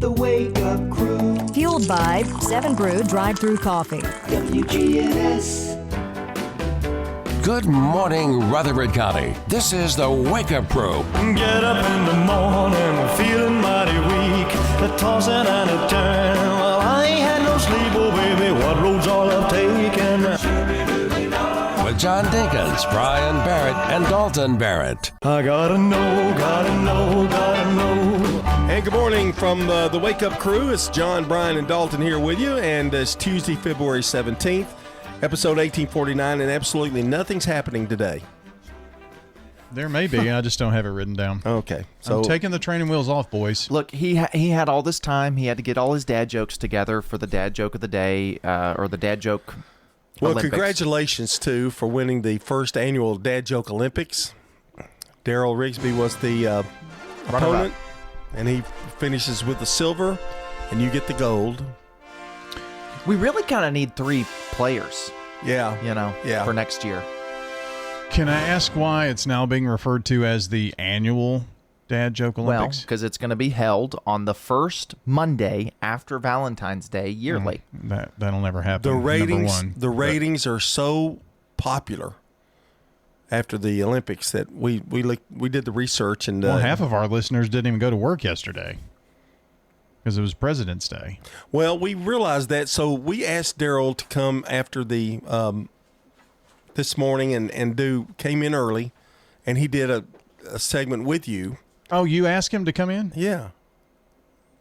The Wake Up Crew. Fueled by 7 Brew Drive-Thru Coffee. WGNS. Good morning, Rutherford County. This is the Wake Up Crew. Get up in the morning, feeling mighty weak. The tossing and a turn. Well, I ain't had no sleep, oh baby. What roads all I've taken? With John Dinkins, Brian Barrett, and Dalton Barrett. I gotta know, gotta know, gotta know. And good morning from the Wake Up Crew. It's John, Brian, and Dalton here with you. And it's Tuesday, February 17th, episode 1849, and absolutely nothing's happening today. There may be. I just don't have it written down. Okay. So I'm taking the training wheels off, boys. Look, he had all this time. He had to get all his dad jokes together for the dad joke of the day, or the dad joke well, Olympics. Congratulations, too, for winning the first annual Dad Joke Olympics. Daryl Rigsby was the opponent, and he finishes with the silver, and you get the gold. We really kind of need 3 players, Yeah. for next year. Can I ask why it's now being referred to as the annual Dad Joke Well, Olympics? because it's going to be held on the first Monday after Valentine's Day yearly. That'll never happen. The ratings, Number one. the ratings are so popular after the Olympics that we did the research and Well, half of our listeners didn't even go to work yesterday because it was President's Day. Well, we realized that, so we asked Daryl to come after the this morning and came in early, and he did a segment with you. Oh, you asked him to come in? Yeah.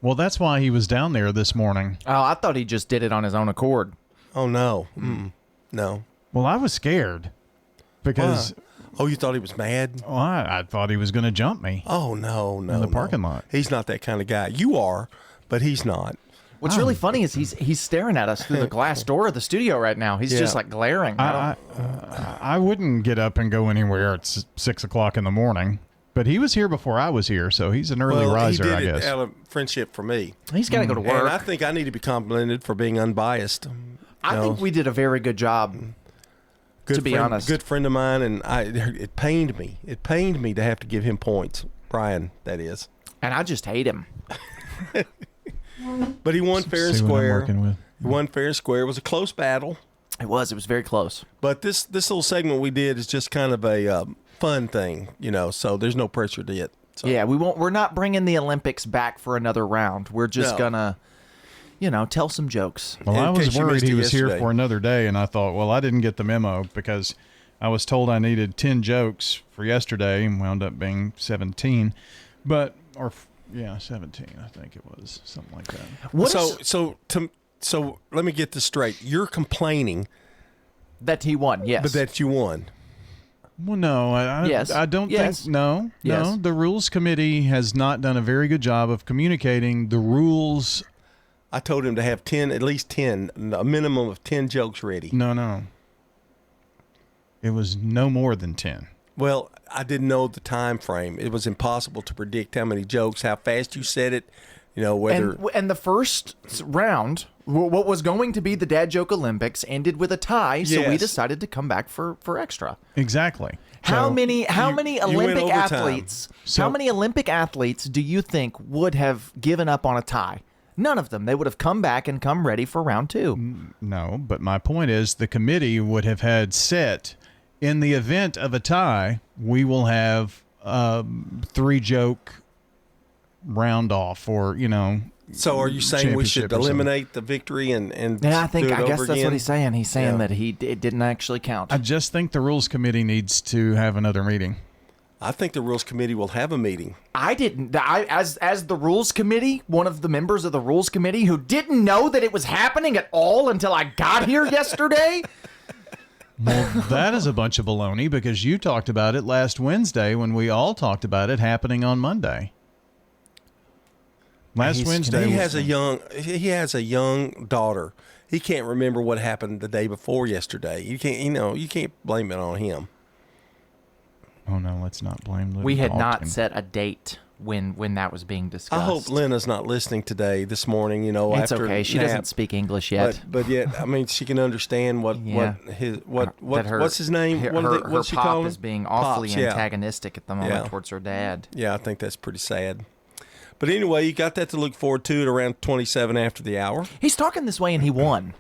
Well, that's why he was down there this morning. Oh, I thought he just did it on his own accord. Oh no, no. Well, I was scared because Oh, you thought he was mad? I thought he was going to jump me. Oh no, In the parking lot. He's not that kind of guy. You are, but he's not. What's really funny is he's staring at us through the glass door of the studio right now. He's just like glaring. I wouldn't get up and go anywhere at 6 o'clock in the morning, but he was here before I was here, so he's an early riser, he did I guess. it out of friendship for me. He's got to go to work. And I think I need to be complimented for being unbiased. I think we did a very good job. To be honest, good friend of mine, and it pained me. It pained me to have to give him points, Brian. That is. And I just hate him. But he won fair and See what I'm square. working with. He won fair and square. It was a close battle. It was very close. But this little segment we did is just kind of a fun thing, so there's no pressure to it. So. Yeah, we're not bringing the Olympics back for another round. We're just gonna, tell some jokes. Well, In I was case you worried missed he it was here yesterday. for another day, and I thought, well, I didn't get the memo because I was told I needed 10 jokes for yesterday and wound up being 17. 17, I think it was, something like that. So let me get this straight. You're complaining That he won, yes. but that you won. Well, no, Yes. I don't Yes. think, no. Yes. The Rules Committee has not done a very good job of communicating the rules. I told him to have at least 10, a minimum of 10 jokes ready. No. It was no more than 10. Well, I didn't know the time frame. It was impossible to predict how many jokes, how fast you said it, whether. And the first round, what was going to be the Dad Joke Olympics, ended with a tie, so we Yes. decided to come back for extra. Exactly. How So- many went Olympic overtime. athletes? So- How many Olympic athletes do you think would have given up on a tie? None of them. They would have come back and come ready for round 2. No, but my point is the committee would have had set, in the event of a tie, we will have 3 joke round off, or So are you saying we should championship or something. eliminate the victory and Yeah, I do it guess over that's again? what he's saying. He's saying Yeah. that it didn't actually count. I just think the rules committee needs to have another meeting. I think the Rules Committee will have a meeting. I didn't. As the rules committee, one of the members of the rules committee who didn't know that it was happening at all until I got here yesterday. Well, that is a bunch of baloney because you talked about it last Wednesday when we all talked about it happening on Monday. Last Wednesday. He has a young daughter. He can't remember what happened the day before yesterday. You can't blame it on him. Oh no, let's not blame Luke. We had not Dalton. set a date when that was being discussed. I hope Lena's not listening today, this morning. It's after okay. She nap. doesn't speak English yet. But yet, I mean, she can understand Yeah. what's his name? Her What's she pop calling is him? being awfully Pops, yeah. antagonistic at the moment Yeah. towards her dad. Yeah, I think that's pretty sad. But anyway, you got that to look forward to at around 27 after the hour. He's talking this way and he won.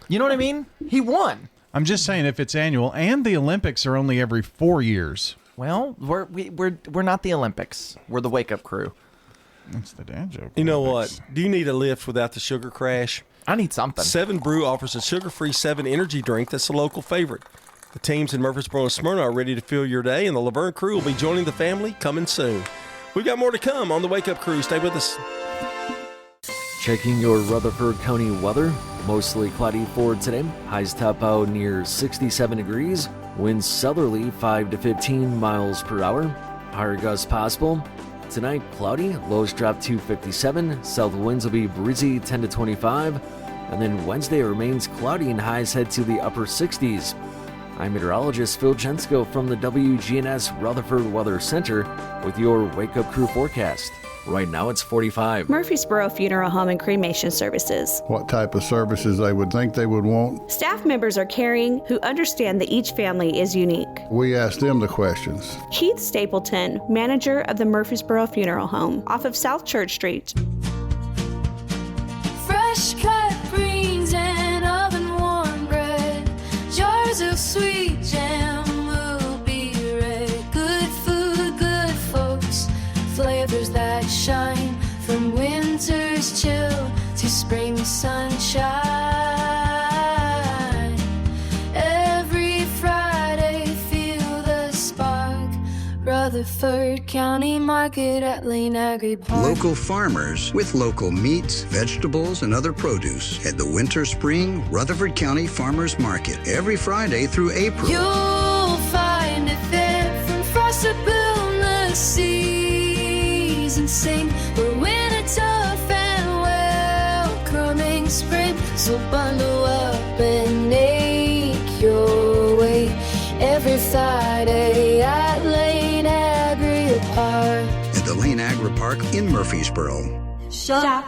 You know what I mean? He won. I'm just saying if it's annual, and the Olympics are only every 4 years. Well, we're not the Olympics. We're the Wake Up Crew. That's the dad joke. You know Olympics. what? Do you need a lift without the sugar crash? I need something. 7 Brew offers a sugar-free 7 energy drink that's a local favorite. The teams in Murfreesboro and Smyrna are ready to fill your day, and the Laverne crew will be joining the family coming soon. We've got more to come on the Wake Up Crew. Stay with us. Checking your Rutherford County weather. Mostly cloudy for today. Highs top out near 67 degrees. Winds southerly 5 to 15 miles per hour. Higher gusts possible. Tonight, cloudy. Lows drop to 57. South winds will be breezy 10 to 25. And then Wednesday remains cloudy and highs head to the upper 60s. I'm meteorologist Phil Jensko from the WGNS Rutherford Weather Center with your Wake Up Crew forecast. Right now it's 45. Murfreesboro Funeral Home and Cremation Services. What type of services they would think they would want. Staff members are caring who understand that each family is unique. We ask them the questions. Keith Stapleton, manager of the Murfreesboro Funeral Home, off of South Church Street. Fresh cut greens and oven warm bread, jars of sweet jam will be red. Good food, good folks, flavors that shine from winter's chill to spring sunshine. Every Friday, feel the spark. Rutherford County Market at Lane Agri Park. Local farmers with local meats, vegetables, and other produce at the Winter Spring Rutherford County Farmers Market every Friday through April. You'll find it there from frost to boundless seas and sing. We're winter tough and welcoming spring. So bundle up and make your way every Friday at Lane Agri Park. At the Lane Agri Park in Murfreesboro. Shop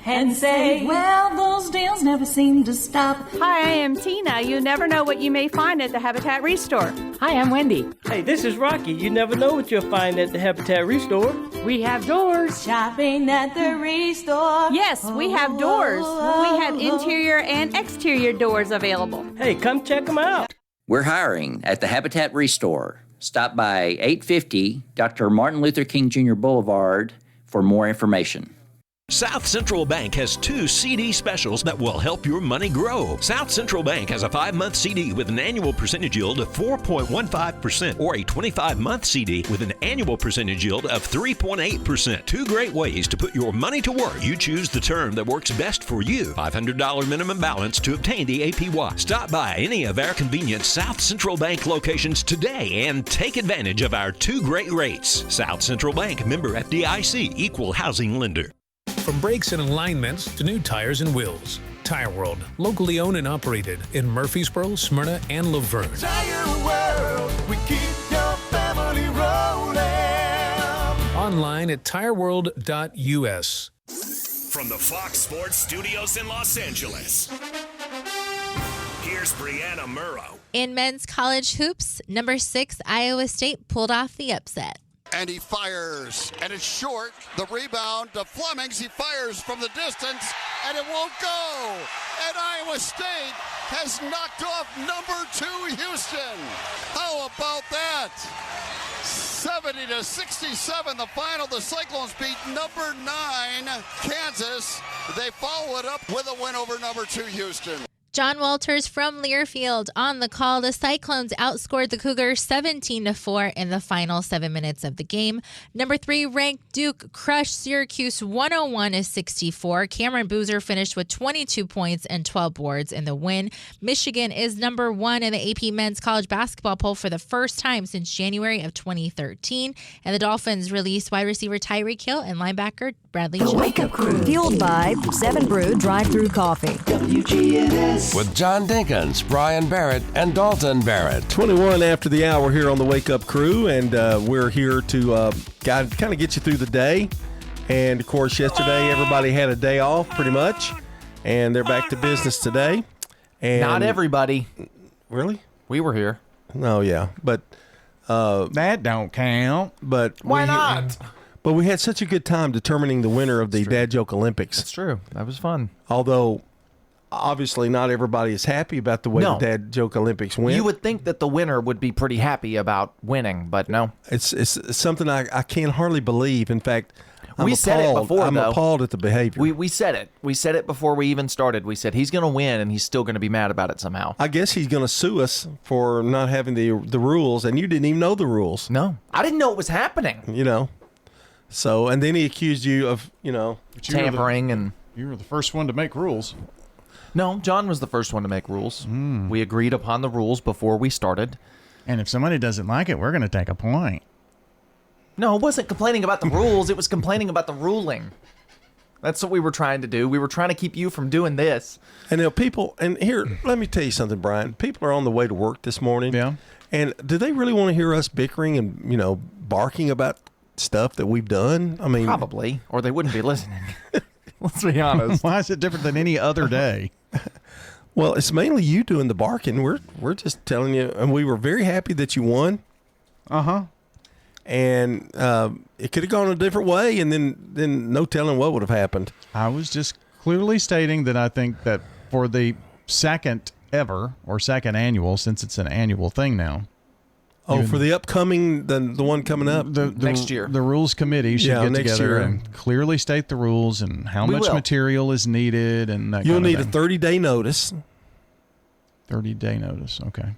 and say, well, those deals never seem to stop. Hi, I am Tina. You never know what you may find at the Habitat Restore. Hi, I'm Wendy. Hey, this is Rocky. You never know what you'll find at the Habitat Restore. We have doors. Shopping at the Restore. Yes, we have doors. We have interior and exterior doors available. Hey, come check them out. We're hiring at the Habitat Restore. Stop by 850 Dr. Martin Luther King Jr. Boulevard for more information. South Central Bank has 2 CD specials that will help your money grow. South Central Bank has a 5-month CD with an annual percentage yield of 4.15% or a 25-month CD with an annual percentage yield of 3.8%. 2 great ways to put your money to work. You choose the term that works best for you. $500 minimum balance to obtain the APY. Stop by any of our convenient South Central Bank locations today and take advantage of our 2 great rates. South Central Bank, member FDIC, equal housing lender. From brakes and alignments to new tires and wheels, Tire World, locally owned and operated in Murfreesboro, Smyrna, and Laverne. Tire World, we keep your family rolling. Online at tireworld.us. From the Fox Sports Studios in Los Angeles, here's Brianna Murrow. In men's college hoops, number 6 Iowa State pulled off the upset. And he fires, and it's short. The rebound to Flemings. He fires from the distance, and it won't go. And Iowa State has knocked off number 2 Houston. How about that? 70-67, the final. The Cyclones beat number 9 Kansas. They follow it up with a win over number 2 Houston. John Walters from Learfield on the call. The Cyclones outscored the Cougars 17-4 in the final 7 minutes of the game. Number 3 ranked Duke crushed Syracuse 101-64. Cameron Boozer finished with 22 points and 12 boards in the win. Michigan is number 1 in the AP men's college basketball poll for the first time since January of 2013. And the Dolphins released wide receiver Tyreek Hill and linebacker Bradley The Chubb. Wake Up Crew. Fueled by 7 Brew Drive-Thru Coffee. WGNS. With John Dinkins, Brian Barrett, and Dalton Barrett. 21 after the hour here on the Wake Up Crew, and we're here to kind of get you through the day. And, of course, yesterday everybody had a day off pretty much, and they're back to business today. And Not everybody. Really? We were here. No, yeah. But that don't count. But Why not? But we had such a good time determining the winner of the Dad Joke Olympics. That's true. That was fun. Although, obviously, not everybody is happy about the way No. the Dad Joke Olympics went. You would think that the winner would be pretty happy about winning, but no. It's something I can hardly believe. In fact, We said it before, I'm though. appalled at the behavior. We said it. We said it before we even started. We said he's going to win, and he's still going to be mad about it somehow. I guess he's going to sue us for not having the rules, and you didn't even know the rules. No. I didn't know it was happening. You know. So, and then he accused you of, tampering and... You were the first one to make rules. No, John was the first one to make rules. We agreed upon the rules before we started. And if somebody doesn't like it, we're going to take a point. No, it wasn't complaining about the rules. It was complaining about the ruling. That's what we were trying to do. We were trying to keep you from doing this. And people, and here, let me tell you something, Brian. People are on the way to work this morning. Yeah. And do they really want to hear us bickering and, barking about stuff that we've done? I mean, probably, or they wouldn't be listening. Let's be honest. Why is it different than any other day? Well, it's mainly you doing the barking. We're just telling you, and we were very happy that you won. And it could have gone a different way, and then no telling what would have happened. I was just clearly stating that I think that for the second ever or second annual, since it's an annual thing now. Oh, for the upcoming, the one coming up next year, the rules committee should get next together year. and clearly state the rules and how much material is needed and that. You'll kind of need a thing. 30-day notice. 30-day notice. Okay.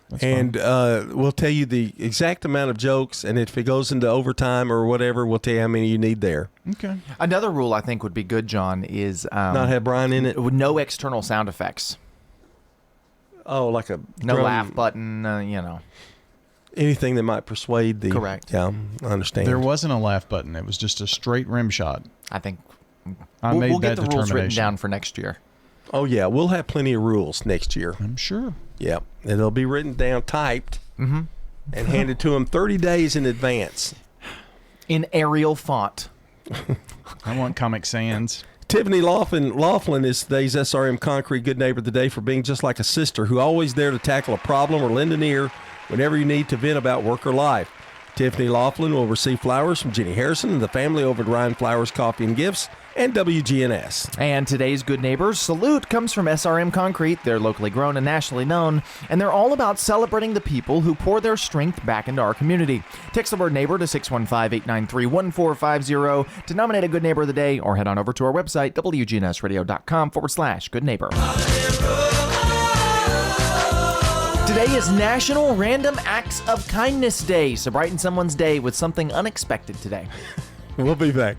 That's and fine. we'll tell you the exact amount of jokes, and if it goes into overtime or whatever, we'll tell you how many you need there. Okay. Another rule I think would be good, John, is not have Brian in it. With no external sound effects. Oh, like a no drum. laugh button. Anything that might persuade the. Correct. Yeah, I understand. There wasn't a laugh button. It was just a straight rim shot. I think we'll get the rules written determination. down for next year. Oh yeah, we'll have plenty of rules next year. I'm sure. Yeah, and they'll be written down, typed, and handed to them 30 days in advance. In Arial font. I want Comic Sans. Tiffany Laughlin is today's SRM Concrete Good Neighbor of the Day for being just like a sister who always there to tackle a problem or lend an ear whenever you need to vent about work or life. Tiffany Laughlin will receive flowers from Jenny Harrison and the family over at Ryan Flowers Coffee and Gifts and WGNS. And today's Good Neighbors salute comes from SRM Concrete. They're locally grown and nationally known, and they're all about celebrating the people who pour their strength back into our community. Text the word neighbor to 615-893-1450 to nominate a Good Neighbor of the Day, or head on over to our website, wgnsradio.com/Good Neighbor. Today is National Random Acts of Kindness Day, so brighten someone's day with something unexpected today. We'll be back.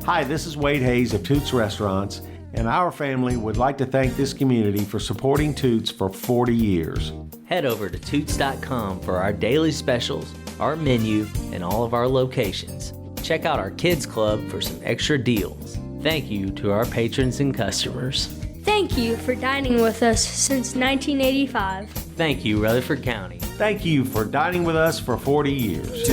Hi, this is Wade Hayes of Toots Restaurants, and our family would like to thank this community for supporting Toots for 40 years. Head over to Toots.com for our daily specials, our menu, and all of our locations. Check out our Kids Club for some extra deals. Thank you to our patrons and customers. Thank you for dining with us since 1985. Thank you, Rutherford County. Thank you for dining with us for 40 years.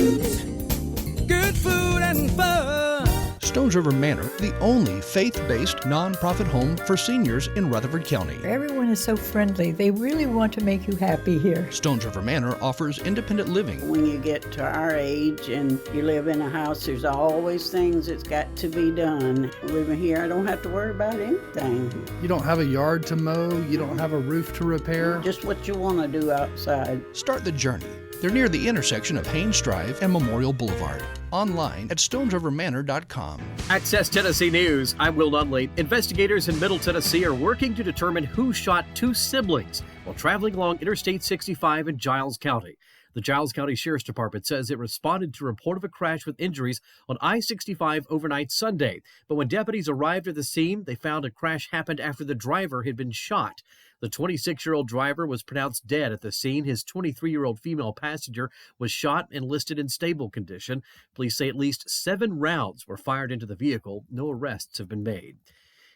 Good food and fun. Stones River Manor, the only faith-based nonprofit home for seniors in Rutherford County. Everyone is so friendly. They really want to make you happy here. Stones River Manor offers independent living. When you get to our age and you live in a house, there's always things that's got to be done. Living here, I don't have to worry about anything. You don't have a yard to mow. You don't have a roof to repair. Just what you want to do outside. Start the journey. They're near the intersection of Haynes Drive and Memorial Boulevard. Online at stonesrivermanor.com. Access Tennessee News. I'm Will Nunley. Investigators in Middle Tennessee are working to determine who shot two siblings while traveling along Interstate 65 in Giles County. The Giles County Sheriff's Department says it responded to a report of a crash with injuries on I-65 overnight Sunday. But when deputies arrived at the scene, they found a crash happened after the driver had been shot. The 26-year-old driver was pronounced dead at the scene. His 23-year-old female passenger was shot and listed in stable condition. Police say at least 7 rounds were fired into the vehicle. No arrests have been made.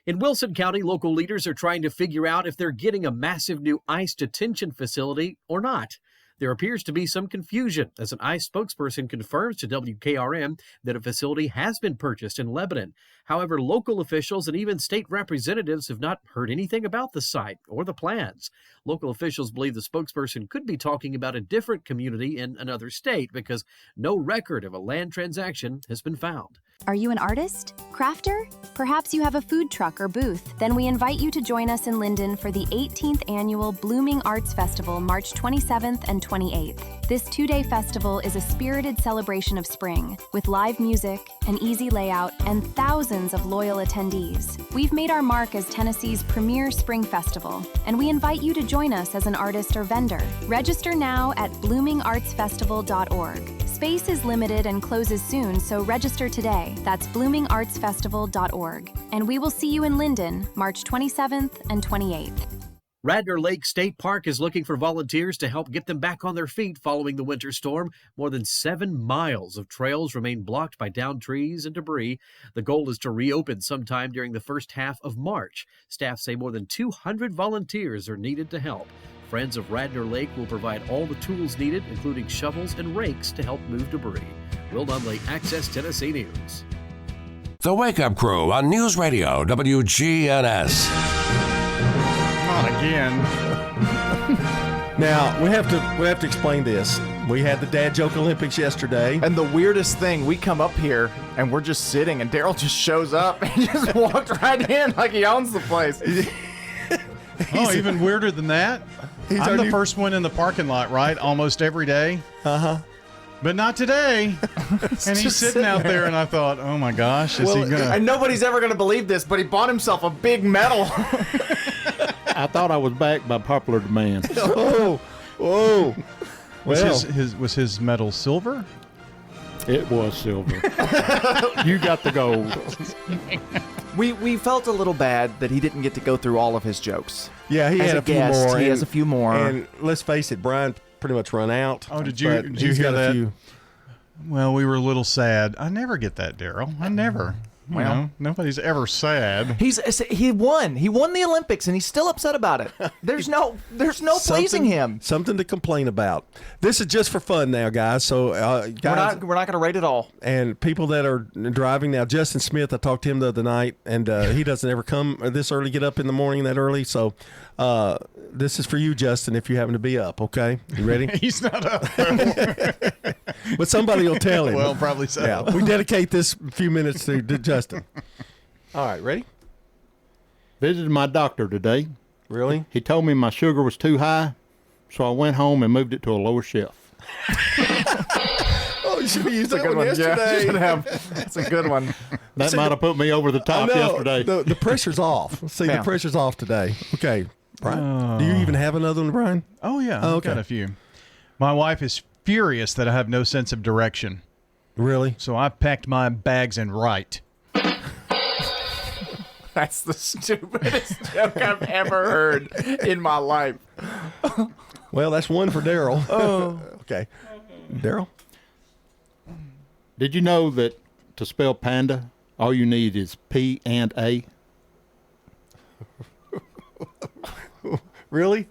In Wilson County, local leaders are trying to figure out if they're getting a massive new ICE detention facility or not. There appears to be some confusion as an ICE spokesperson confirms to WKRM that a facility has been purchased in Lebanon. However, local officials and even state representatives have not heard anything about the site or the plans. Local officials believe the spokesperson could be talking about a different community in another state because no record of a land transaction has been found. Are you an artist? Crafter? Perhaps you have a food truck or booth? Then we invite you to join us in Linden for the 18th annual Blooming Arts Festival, March 27th and 28th. This two-day festival is a spirited celebration of spring, with live music, an easy layout, and thousands of loyal attendees. We've made our mark as Tennessee's premier spring festival, and we invite you to join us as an artist or vendor. Register now at bloomingartsfestival.org. Space is limited and closes soon, so register today. That's bloomingartsfestival.org. And we will see you in Linden, March 27th and 28th. Radnor Lake State Park is looking for volunteers to help get them back on their feet following the winter storm. More than 7 miles of trails remain blocked by downed trees and debris. The goal is to reopen sometime during the first half of March. Staff say more than 200 volunteers are needed to help. Friends of Radnor Lake will provide all the tools needed, including shovels and rakes, to help move debris. Will Nunley, Access Tennessee News. The Wake Up Crew on News Radio WGNS. Not again. Now we have to explain this. We had the Dad Joke Olympics yesterday, and the weirdest thing, we come up here and we're just sitting, and Daryl just shows up and just walked right in like he owns the place. Oh, even weirder than that. I'm the first one in the parking lot, right? Almost every day. But not today. And he's sitting out there, and I thought, oh my gosh, is he gonna? And nobody's ever gonna believe this, but he bought himself a big medal. I thought I was back by popular demand. Whoa. Was his medal silver? It was silver. You got the gold. We felt a little bad that he didn't get to go through all of his jokes. Yeah, he had a few more. He has a few more. And let's face it, Brian pretty much run out. Oh, did you hear that? Well, we were a little sad. I never get that, Daryl. I never. You know, nobody's ever sad. He won. He won the Olympics, and he's still upset about it. There's no pleasing him. Something to complain about. This is just for fun now, guys. So, guys, we're not going to rate it all. And people that are driving now, Justin Smith, I talked to him the other night, and he doesn't ever come this early, get up in the morning that early. So, this is for you, Justin, if you happen to be up. Okay, you ready? He's not up. But somebody will tell him. Well, probably so. Yeah, we dedicate this few minutes to Justin. All right, ready? Visited my doctor today. Really? He told me my sugar was too high, so I went home and moved it to a lower shelf. Oh, you should have used that one yesterday. That's a good one. That might have put me over the top yesterday. The pressure's off. See, the pressure's off today. Okay, Brian. Do you even have another one, Brian? Oh, yeah. I've got a few. My wife is furious that I have no sense of direction. Really? So I packed my bags and right. That's the stupidest joke I've ever heard in my life. Well, that's one for Daryl. Okay. Daryl? Did you know that to spell panda, all you need is P and A? Really?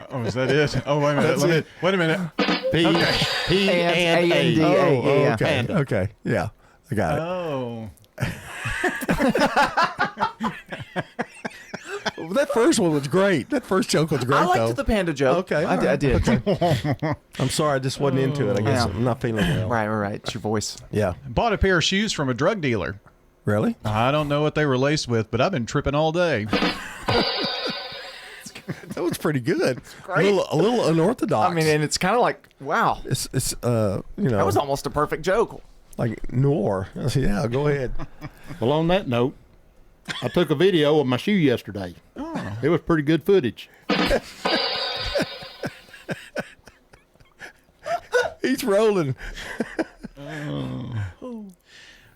Oh, is that it? Oh, wait a minute. Wait a minute. P and A. Oh, okay. Okay. Yeah, I got it. Oh. Well, that first one was great. That first joke was great, I liked the panda joke. Okay. I did. Okay. I'm sorry, I just wasn't into it. I guess I'm not feeling well. Right. It's your voice. Yeah. Bought a pair of shoes from a drug dealer. Really? I don't know what they were laced with, but I've been tripping all day. That was pretty good. Great. A little unorthodox. I mean, and it's kind of like, wow. It's that was almost a perfect joke. Like Noir. Yeah, go ahead. Well, on that note, I took a video of my shoe yesterday. Oh. It was pretty good footage. He's rolling. I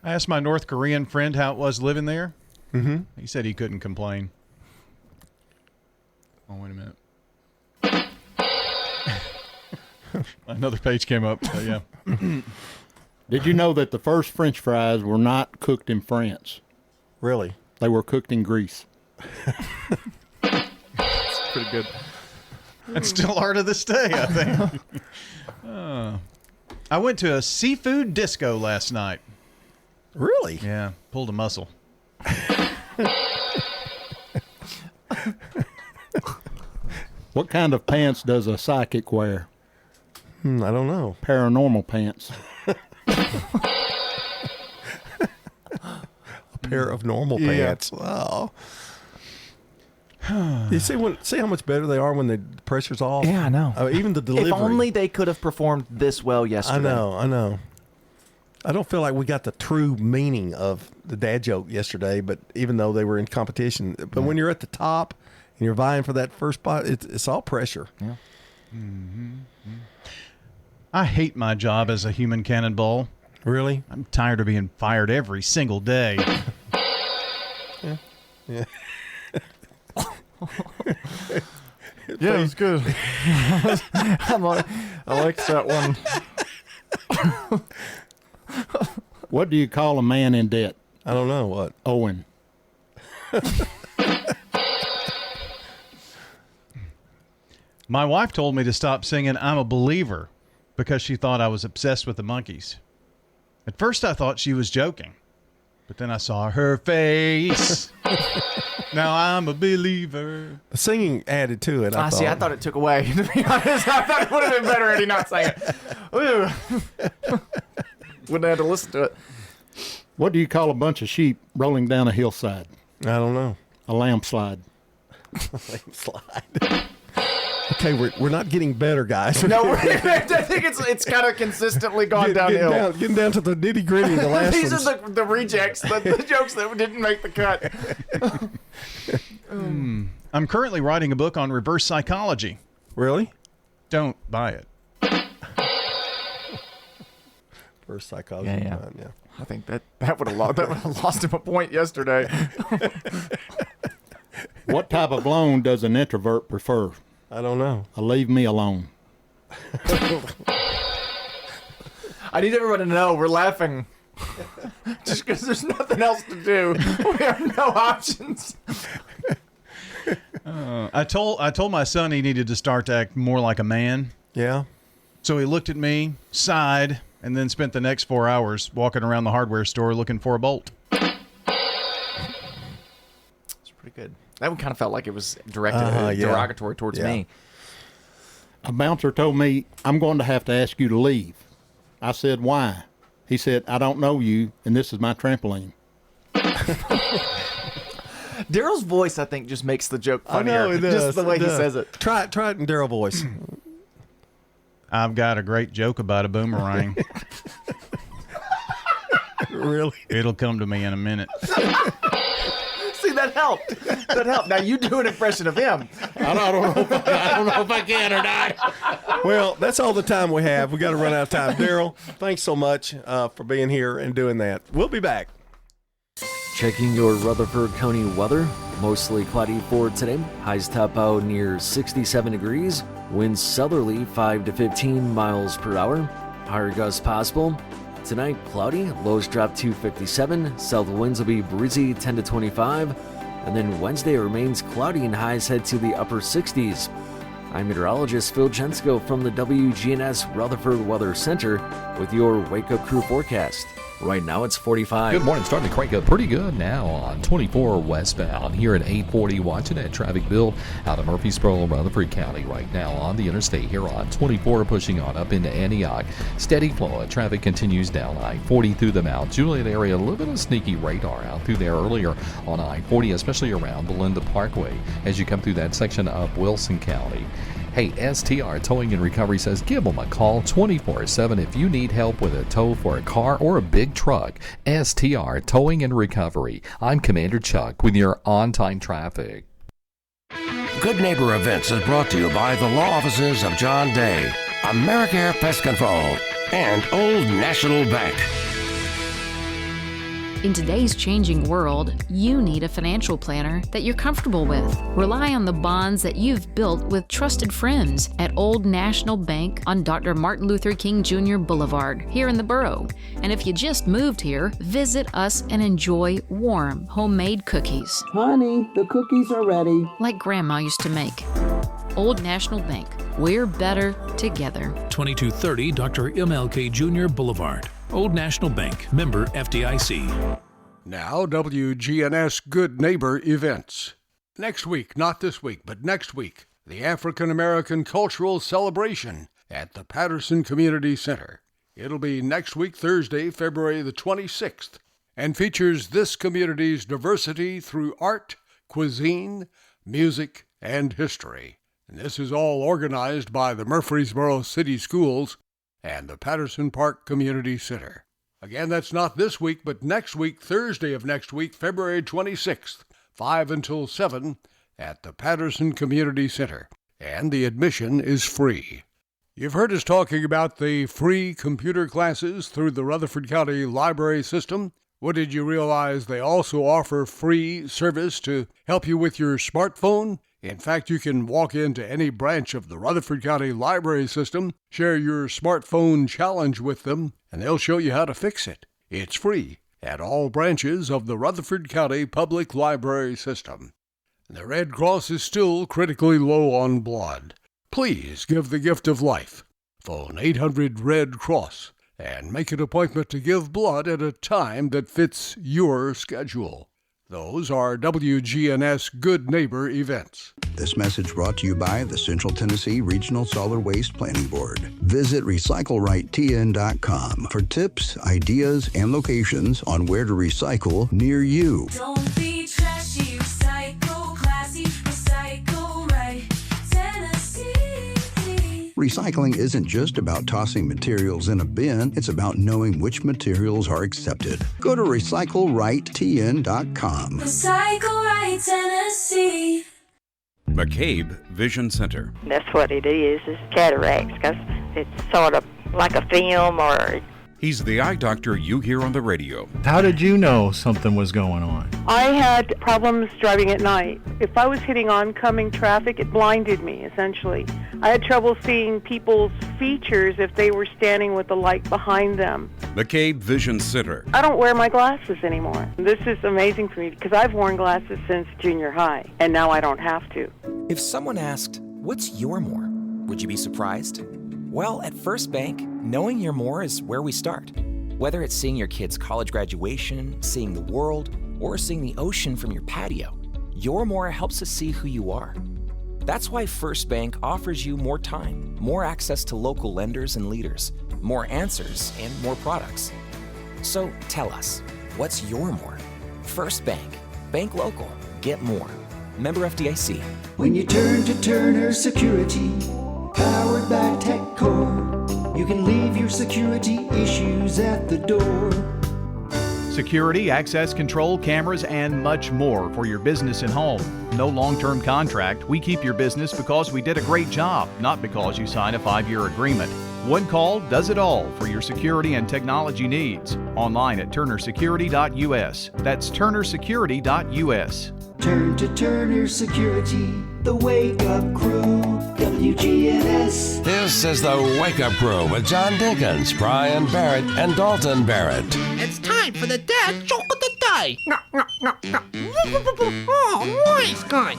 asked my North Korean friend how it was living there. Mm-hmm. He said he couldn't complain. Oh, wait a minute. Another page came up. So yeah. Did you know that the first French fries were not cooked in France? Really? They were cooked in Greece. That's pretty good. And still are to this day, I think. I went to a seafood disco last night. Really? Yeah, pulled a muscle. What kind of pants does a psychic wear? I don't know. Paranormal pants. A pair of normal pants. Wow. You see how much better they are when the pressure's off? Yeah, I know. Even the delivery. If only they could have performed this well yesterday. I know. I don't feel like we got the true meaning of the dad joke yesterday, but even though they were in competition. But when you're at the top and you're vying for that first spot, it's all pressure. Yeah. I hate my job as a human cannonball. Really? I'm tired of being fired every single day. Yeah. Yeah, it was good. I liked that one. What do you call a man in debt? I don't know. What? Owen. My wife told me to stop singing I'm a Believer because she thought I was obsessed with the Monkees. At first I thought she was joking, but then I saw her face. Now I'm a believer. The singing added to it. I thought it took away. To be honest, I thought it would have been better had he not sang it. Wouldn't have had to listen to it. What do you call a bunch of sheep rolling down a hillside? I don't know. A landslide. Landslide. Okay, we're not getting better, guys. No, I think it's kind of consistently gone downhill. Getting down to the nitty gritty of the last These ones. are the rejects, the jokes that didn't make the cut. I'm currently writing a book on reverse psychology. Really? Don't buy it. Reverse psychology. Yeah. I think that would have lost him a point yesterday. What type of loan does an introvert prefer? I don't know. Leave me alone. I need everyone to know we're laughing just because there's nothing else to do. We have no options. I told my son he needed to start to act more like a man. Yeah. So he looked at me, sighed, and then spent the next 4 hours walking around the hardware store looking for a bolt. It's pretty good. That one kind of felt like it was derogatory towards me. A bouncer told me, I'm going to have to ask you to leave. I said, why? He said, I don't know you, and this is my trampoline. Daryl's voice, I think, just makes the joke funnier. I know, it does. Just the way he says it. Try it in Daryl voice. I've got a great joke about a boomerang. Really? It'll come to me in a minute. See, that helped. Now you do an impression of him. I don't know if I can or not. Well, that's all the time we have. We got to run out of time. Daryl, thanks so much for being here and doing that. We'll be back. Checking your Rutherford County weather. Mostly cloudy for today. Highs top out near 67 degrees. Winds southerly 5 to 15 miles per hour. Higher gusts possible. Tonight, cloudy. Lows drop to 57. South winds will be breezy 10 to 25. And then Wednesday remains cloudy and highs head to the upper 60s. I'm meteorologist Phil Jensko from the WGNS Rutherford Weather Center with your Wake Up Crew forecast. Right now it's 45. Good morning. Starting to crank up pretty good now on 24 westbound here at 840. Watching that traffic build out of Murfreesboro, Rutherford County right now on the interstate here on 24, pushing on up into Antioch. Steady flow of traffic continues down I-40 through the Mount Juliet area. A little bit of sneaky radar out through there earlier on I-40, especially around Belinda Parkway as you come through that section of Wilson County. Hey, STR Towing and Recovery says give them a call 24/7 if you need help with a tow for a car or a big truck. STR Towing and Recovery. I'm Commander Chuck with your on-time traffic. Good Neighbor Events is brought to you by the law offices of John Day, AmeriCare Pest Control, and Old National Bank. In today's changing world, you need a financial planner that you're comfortable with. Rely on the bonds that you've built with trusted friends at Old National Bank on Dr. Martin Luther King Jr. Boulevard here in the borough. And if you just moved here, visit us and enjoy warm, homemade cookies. Honey, the cookies are ready. Like Grandma used to make. Old National Bank. We're better together. 2230 Dr. MLK Jr. Boulevard. Old National Bank. Member FDIC. Now, WGNS Good Neighbor events. Next week, not this week, but next week, the African American Cultural Celebration at the Patterson Community Center. It'll be next week, Thursday, February the 26th, and features this community's diversity through art, cuisine, music, and history. And this is all organized by the Murfreesboro City Schools and the Patterson Park Community Center. Again, that's not this week, but next week, Thursday of next week, February 26th, 5 until 7 at the Patterson Community Center. And the admission is free. You've heard us talking about the free computer classes through the Rutherford County Library System. Well, did you realize they also offer free service to help you with your smartphone? In fact, you can walk into any branch of the Rutherford County Library System, share your smartphone challenge with them, and they'll show you how to fix it. It's free at all branches of the Rutherford County Public Library System. The Red Cross is still critically low on blood. Please give the gift of life. Phone 800-RED-CROSS and make an appointment to give blood at a time that fits your schedule. Those are WGNS Good Neighbor events. This message brought to you by the Central Tennessee Regional Solid Waste Planning Board. Visit RecycleRightTN.com for tips, ideas, and locations on where to recycle near you. Don't be trashy, recycle classy, recycle right, Tennessee. Recycling isn't just about tossing materials in a bin, it's about knowing which materials are accepted. Go to RecycleRightTN.com. Recycle right, Tennessee. McCabe Vision Center. That's what it is cataracts, because it's sort of like a film or... He's the eye doctor you hear on the radio. How did you know something was going on? I had problems driving at night. If I was hitting oncoming traffic, it blinded me, essentially. I had trouble seeing people's features if they were standing with the light behind them. McCabe Vision Center. I don't wear my glasses anymore. This is amazing for me because I've worn glasses since junior high, and now I don't have to. If someone asked, "What's your more?" would you be surprised? Well, at First Bank, knowing your more is where we start. Whether it's seeing your kid's college graduation, seeing the world, or seeing the ocean from your patio, your more helps us see who you are. That's why First Bank offers you more time, more access to local lenders and leaders, more answers, and more products. So tell us, what's your more? First Bank. Bank local. Get more. Member FDIC. When you turn to Turner Security, powered by TechCore, you can leave your security issues at the door. Security, access control, cameras, and much more for your business and home. No long-term contract. We keep your business because we did a great job, not because you signed a 5-year agreement. One call does it all for your security and technology needs. Online at turnersecurity.us. That's turnersecurity.us. Turn to Turner Security, the Wake Up Crew, WGNS. This is the Wake Up Crew with John Dinkins, Brian Barrett, and Dalton Barrett. It's time for the dad joke of the day. Oh, nice guy.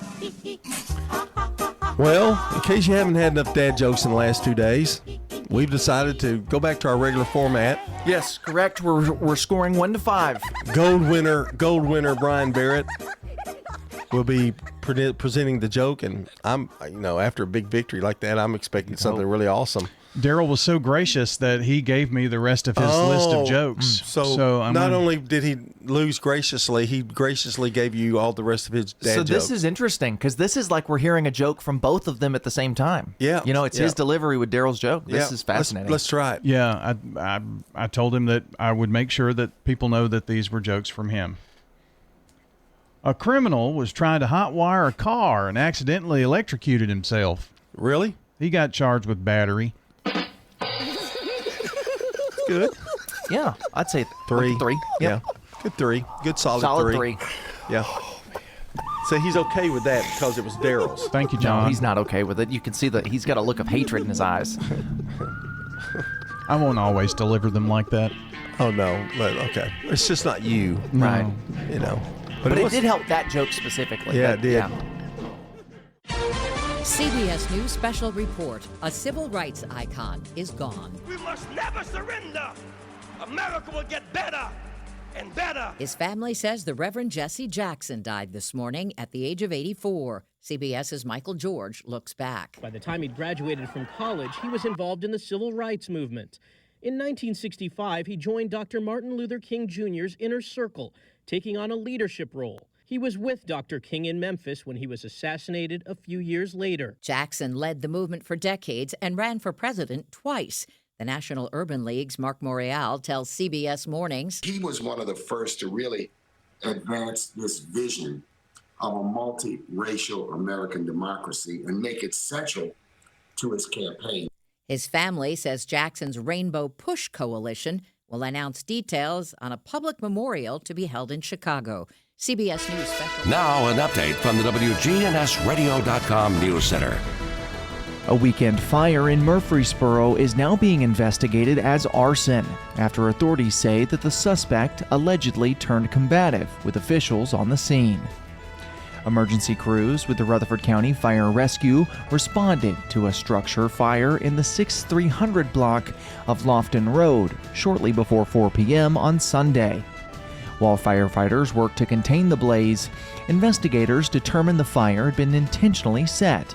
Well, in case you haven't had enough dad jokes in the last 2 days, we've decided to go back to our regular format. Yes, correct. We're scoring 1-5. Gold winner Brian Barrett will be presenting the joke, and I'm, after a big victory like that, I'm expecting something really awesome. Daryl was so gracious that he gave me the rest of his list of jokes. So not only did he lose graciously, he graciously gave you all the rest of his dad jokes. So this is interesting because this is like we're hearing a joke from both of them at the same time. Yeah. It's his delivery with Daryl's joke. This is fascinating. Let's try it. Yeah, I told him that I would make sure that people know that these were jokes from him. A criminal was trying to hotwire a car and accidentally electrocuted himself. Really? He got charged with battery. Good. Yeah, I'd say 3. 3. Yeah. Good 3. Good solid 3. Yeah. So he's okay with that because it was Daryl's. Thank you, John. No, he's not okay with it. You can see that he's got a look of hatred in his eyes. I won't always deliver them like that. Oh, no. Okay. It's just not you. No. Right. You know. But it did help that joke specifically. Yeah, it did. Yeah. CBS News Special Report. A civil rights icon is gone. We must never surrender. America will get better and better. His family says the Reverend Jesse Jackson died this morning at the age of 84. CBS's Michael George looks back. By the time he'd graduated from college, he was involved in the civil rights movement. In 1965, he joined Dr. Martin Luther King Jr.'s Inner Circle, taking on a leadership role. He was with Dr. King in Memphis when he was assassinated a few years later. Jackson led the movement for decades and ran for president twice. The National Urban League's Mark Morial tells CBS Mornings. He was one of the first to really advance this vision of a multiracial American democracy and make it central to his campaign. His family says Jackson's Rainbow Push Coalition will announce details on a public memorial to be held in Chicago. CBS News Special. Now an update from the WGNSradio.com News Center. A weekend fire in Murfreesboro is now being investigated as arson after authorities say that the suspect allegedly turned combative with officials on the scene. Emergency crews with the Rutherford County Fire Rescue responded to a structure fire in the 6300 block of Lofton Road shortly before 4 p.m. on Sunday. While firefighters worked to contain the blaze, investigators determined the fire had been intentionally set.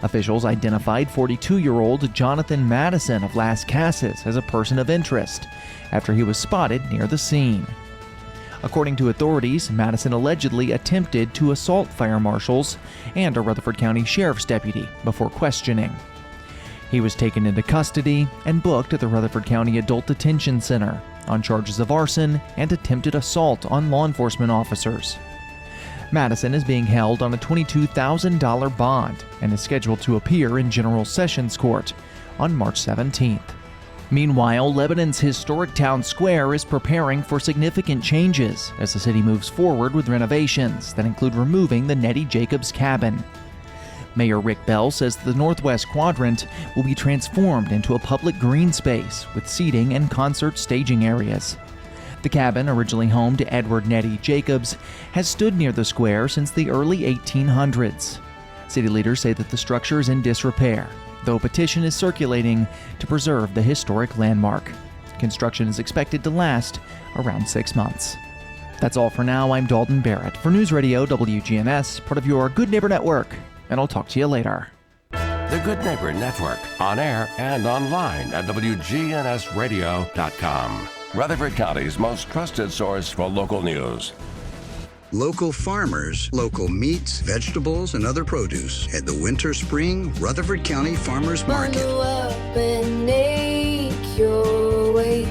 Officials identified 42-year-old Jonathan Madison of Las Casas as a person of interest after he was spotted near the scene. According to authorities, Madison allegedly attempted to assault fire marshals and a Rutherford County Sheriff's deputy before questioning. He was taken into custody and booked at the Rutherford County Adult Detention Center on charges of arson and attempted assault on law enforcement officers. Madison is being held on a $22,000 bond and is scheduled to appear in General Sessions Court on March 17th. Meanwhile, Lebanon's historic town square is preparing for significant changes as the city moves forward with renovations that include removing the Nettie Jacobs cabin. Mayor Rick Bell says the northwest quadrant will be transformed into a public green space with seating and concert staging areas. The cabin, originally home to Edward Nettie Jacobs, has stood near the square since the early 1800s. City leaders say that the structure is in disrepair, though a petition is circulating to preserve the historic landmark. Construction is expected to last around 6 months. That's all for now. I'm Dalton Barrett for News Radio WGNS, part of your Good Neighbor Network, and I'll talk to you later. The Good Neighbor Network, on air and online at WGNSradio.com. Rutherford County's most trusted source for local news. Local farmers, local meats, vegetables, and other produce at the Winter Spring Rutherford County Farmers Market. Bundle up and make your way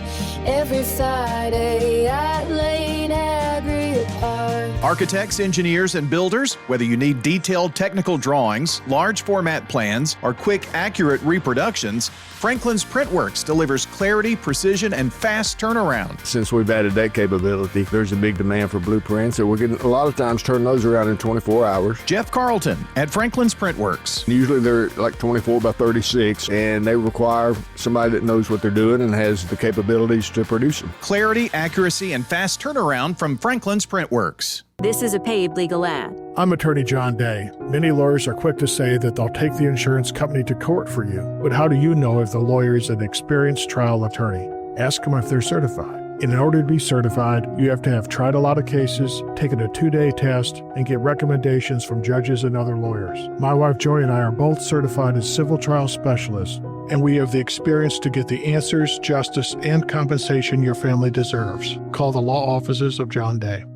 every Friday at Lane Agri Park. Architects, engineers, and builders, whether you need detailed technical drawings, large format plans, or quick, accurate reproductions, Franklin's Printworks delivers clarity, precision, and fast turnaround. Since we've added that capability, there's a big demand for blueprints, so we're getting a lot of times turn those around in 24 hours. Jeff Carlton at Franklin's Printworks. Usually they're like 24 by 36, and they require somebody that knows what they're doing and has the capabilities to produce them. Clarity, accuracy, and fast turnaround from Franklin's Printworks. This is a paid legal ad. I'm attorney John Day. Many lawyers are quick to say that they'll take the insurance company to court for you. But how do you know if the lawyer is an experienced trial attorney? Ask them if they're certified. In order to be certified, you have to have tried a lot of cases, taken a 2-day test, and get recommendations from judges and other lawyers. My wife Joy and I are both certified as civil trial specialists, and we have the experience to get the answers, justice, and compensation your family deserves. Call the law offices of John Day.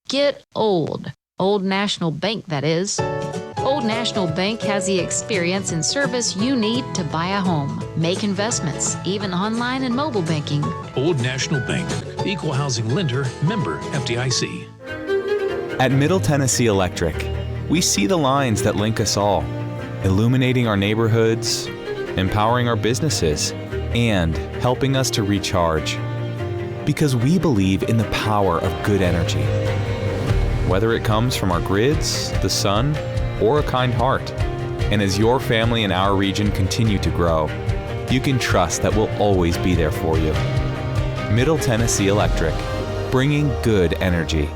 Get old. Old National Bank, that is. Old National Bank has the experience and service you need to buy a home, make investments, even online and mobile banking. Old National Bank, equal housing lender, member FDIC. At Middle Tennessee Electric, we see the lines that link us all, illuminating our neighborhoods, empowering our businesses, and helping us to recharge. Because we believe in the power of good energy. Whether it comes from our grids, the sun, or a kind heart. And as your family and our region continue to grow, you can trust that we'll always be there for you. Middle Tennessee Electric, bringing good energy.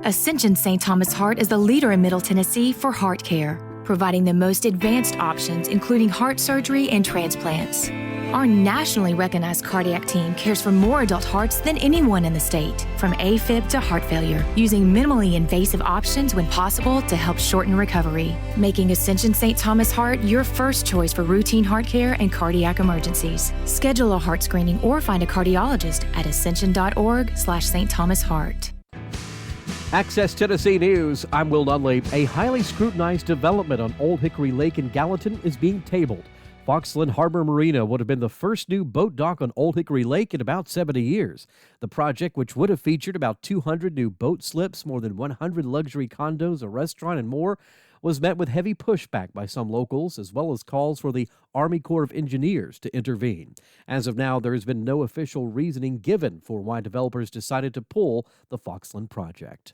Ascension St. Thomas Heart is the leader in Middle Tennessee for heart care, providing the most advanced options, including heart surgery and transplants. Our nationally recognized cardiac team cares for more adult hearts than anyone in the state, from AFib to heart failure, using minimally invasive options when possible to help shorten recovery, making Ascension St. Thomas Heart your first choice for routine heart care and cardiac emergencies. Schedule a heart screening or find a cardiologist at ascension.org/St. Thomas Heart. Access Tennessee News, I'm Will Dunley. A highly scrutinized development on Old Hickory Lake in Gallatin is being tabled. Foxland Harbor Marina would have been the first new boat dock on Old Hickory Lake in about 70 years. The project, which would have featured about 200 new boat slips, more than 100 luxury condos, a restaurant, and more, was met with heavy pushback by some locals, as well as calls for the Army Corps of Engineers to intervene. As of now, there has been no official reasoning given for why developers decided to pull the Foxland project.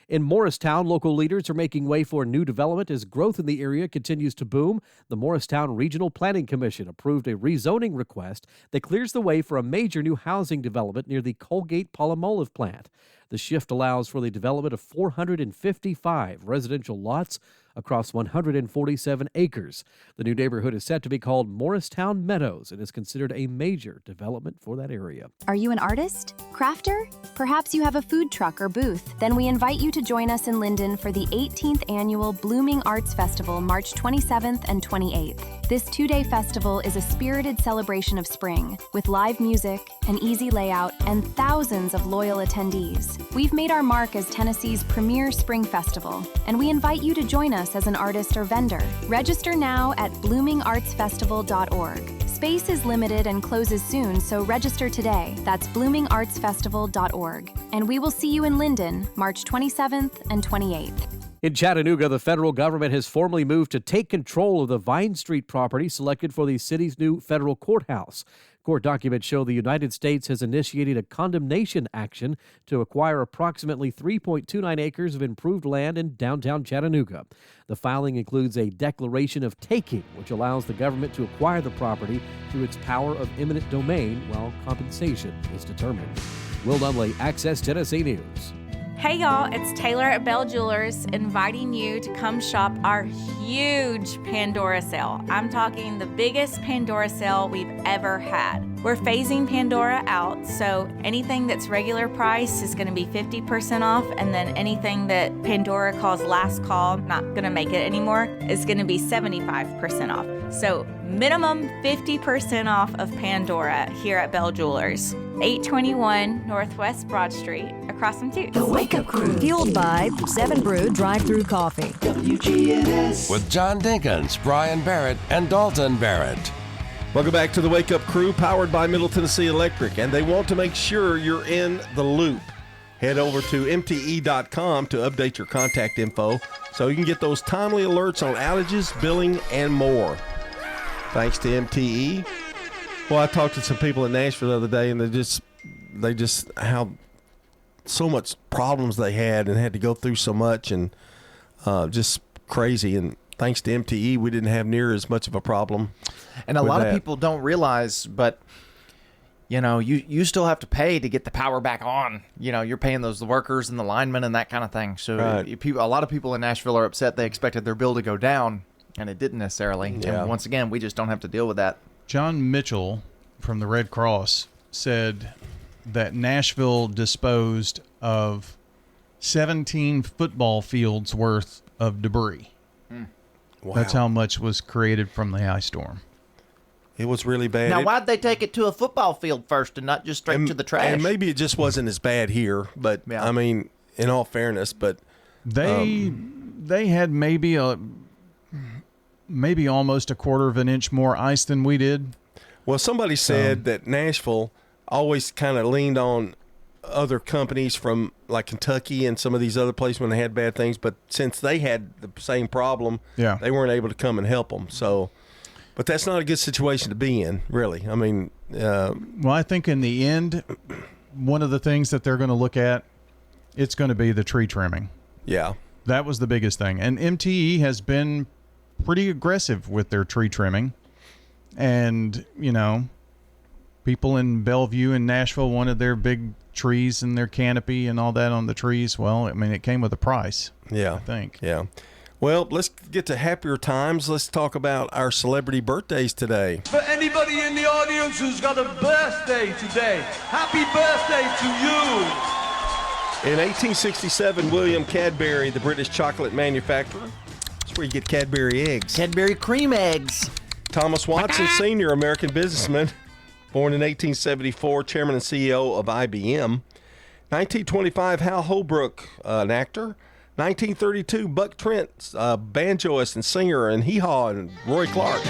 In Morristown, local leaders are making way for new development as growth in the area continues to boom. The Morristown Regional Planning Commission approved a rezoning request that clears the way for a major new housing development near the Colgate Palmolive plant. The shift allows for the development of 455 residential lots across 147 acres. The new neighborhood is set to be called Morristown Meadows and is considered a major development for that area. Are you an artist? Crafter? Perhaps you have a food truck or booth? Then we invite you to join us in Linden for the 18th annual Blooming Arts Festival, March 27th and 28th. This two-day festival is a spirited celebration of spring, with live music, an easy layout, and thousands of loyal attendees. We've made our mark as Tennessee's premier spring festival, and we invite you to join us as an artist or vendor. Register now at bloomingartsfestival.org. Space is limited and closes soon, so register today. That's bloomingartsfestival.org. And we will see you in Linden, March 27th and 28th. In Chattanooga, the federal government has formally moved to take control of the Vine Street property selected for the city's new federal courthouse. Court documents show the United States has initiated a condemnation action to acquire approximately 3.29 acres of improved land in downtown Chattanooga. The filing includes a declaration of taking, which allows the government to acquire the property through its power of eminent domain while compensation is determined. Will Dunley, Access Tennessee News. Hey y'all, it's Taylor at Bell Jewelers inviting you to come shop our huge Pandora sale. I'm talking the biggest Pandora sale we've ever had. We're phasing Pandora out, so anything that's regular price is going to be 50% off, and then anything that Pandora calls last call, not going to make it anymore, is going to be 75% off. So minimum 50% off of Pandora here at Bell Jewelers. 821 Northwest Broad Street, across from Toots. The Wake Up Crew. Fueled by 7 Brew Drive-Thru Coffee. WGNS. With John Dinkins, Brian Barrett, and Dalton Barrett. Welcome back to the Wake Up Crew, powered by Middle Tennessee Electric, and they want to make sure you're in the loop. Head over to mte.com to update your contact info so you can get those timely alerts on outages, billing, and more. Thanks to MTE. Well, I talked to some people in Nashville the other day, and they just how so much problems they had and had to go through so much, and just crazy. And thanks to MTE, we didn't have near as much of a problem. And a lot of people don't realize, but you know, you still have to pay to get the power back on. You know, you're paying those workers and the linemen and that kind of thing. So a lot of people in Nashville are upset. They expected their bill to go down, and it didn't necessarily. Yeah. And once again, we just don't have to deal with that. John Mitchell from the Red Cross said that Nashville disposed of 17 football fields worth of debris. Wow. That's how much was created from the ice storm. It was really bad. Now, why'd they take it to a football field first and not just straight to the trash? And maybe it just wasn't as bad here, but I mean, in all fairness, but they had maybe almost a quarter of an inch more ice than we did. Well, somebody said that Nashville always kind of leaned on other companies from like Kentucky and some of these other places when they had bad things, but since they had the same problem, they weren't able to come and help them. So, but that's not a good situation to be in, really. I mean, well, I think in the end, one of the things that they're going to look at, it's going to be the tree trimming. Yeah, that was the biggest thing, and MTE has been pretty aggressive with their tree trimming, and you know, People in Bellevue and Nashville wanted their big trees and their canopy and all that on the trees. Well, I mean, it came with a price. Yeah. I think. Yeah. Well, let's get to happier times. Let's talk about our celebrity birthdays today. For anybody in the audience who's got a birthday today, happy birthday to you. In 1867, William Cadbury, the British chocolate manufacturer. That's where you get Cadbury eggs. Cadbury cream eggs. Thomas Watson Sr., American businessman, born in 1874, chairman and CEO of IBM. 1925, Hal Holbrook, an actor. 1932, Buck Trent, banjoist and singer, and Hee Haw, and Roy Clark.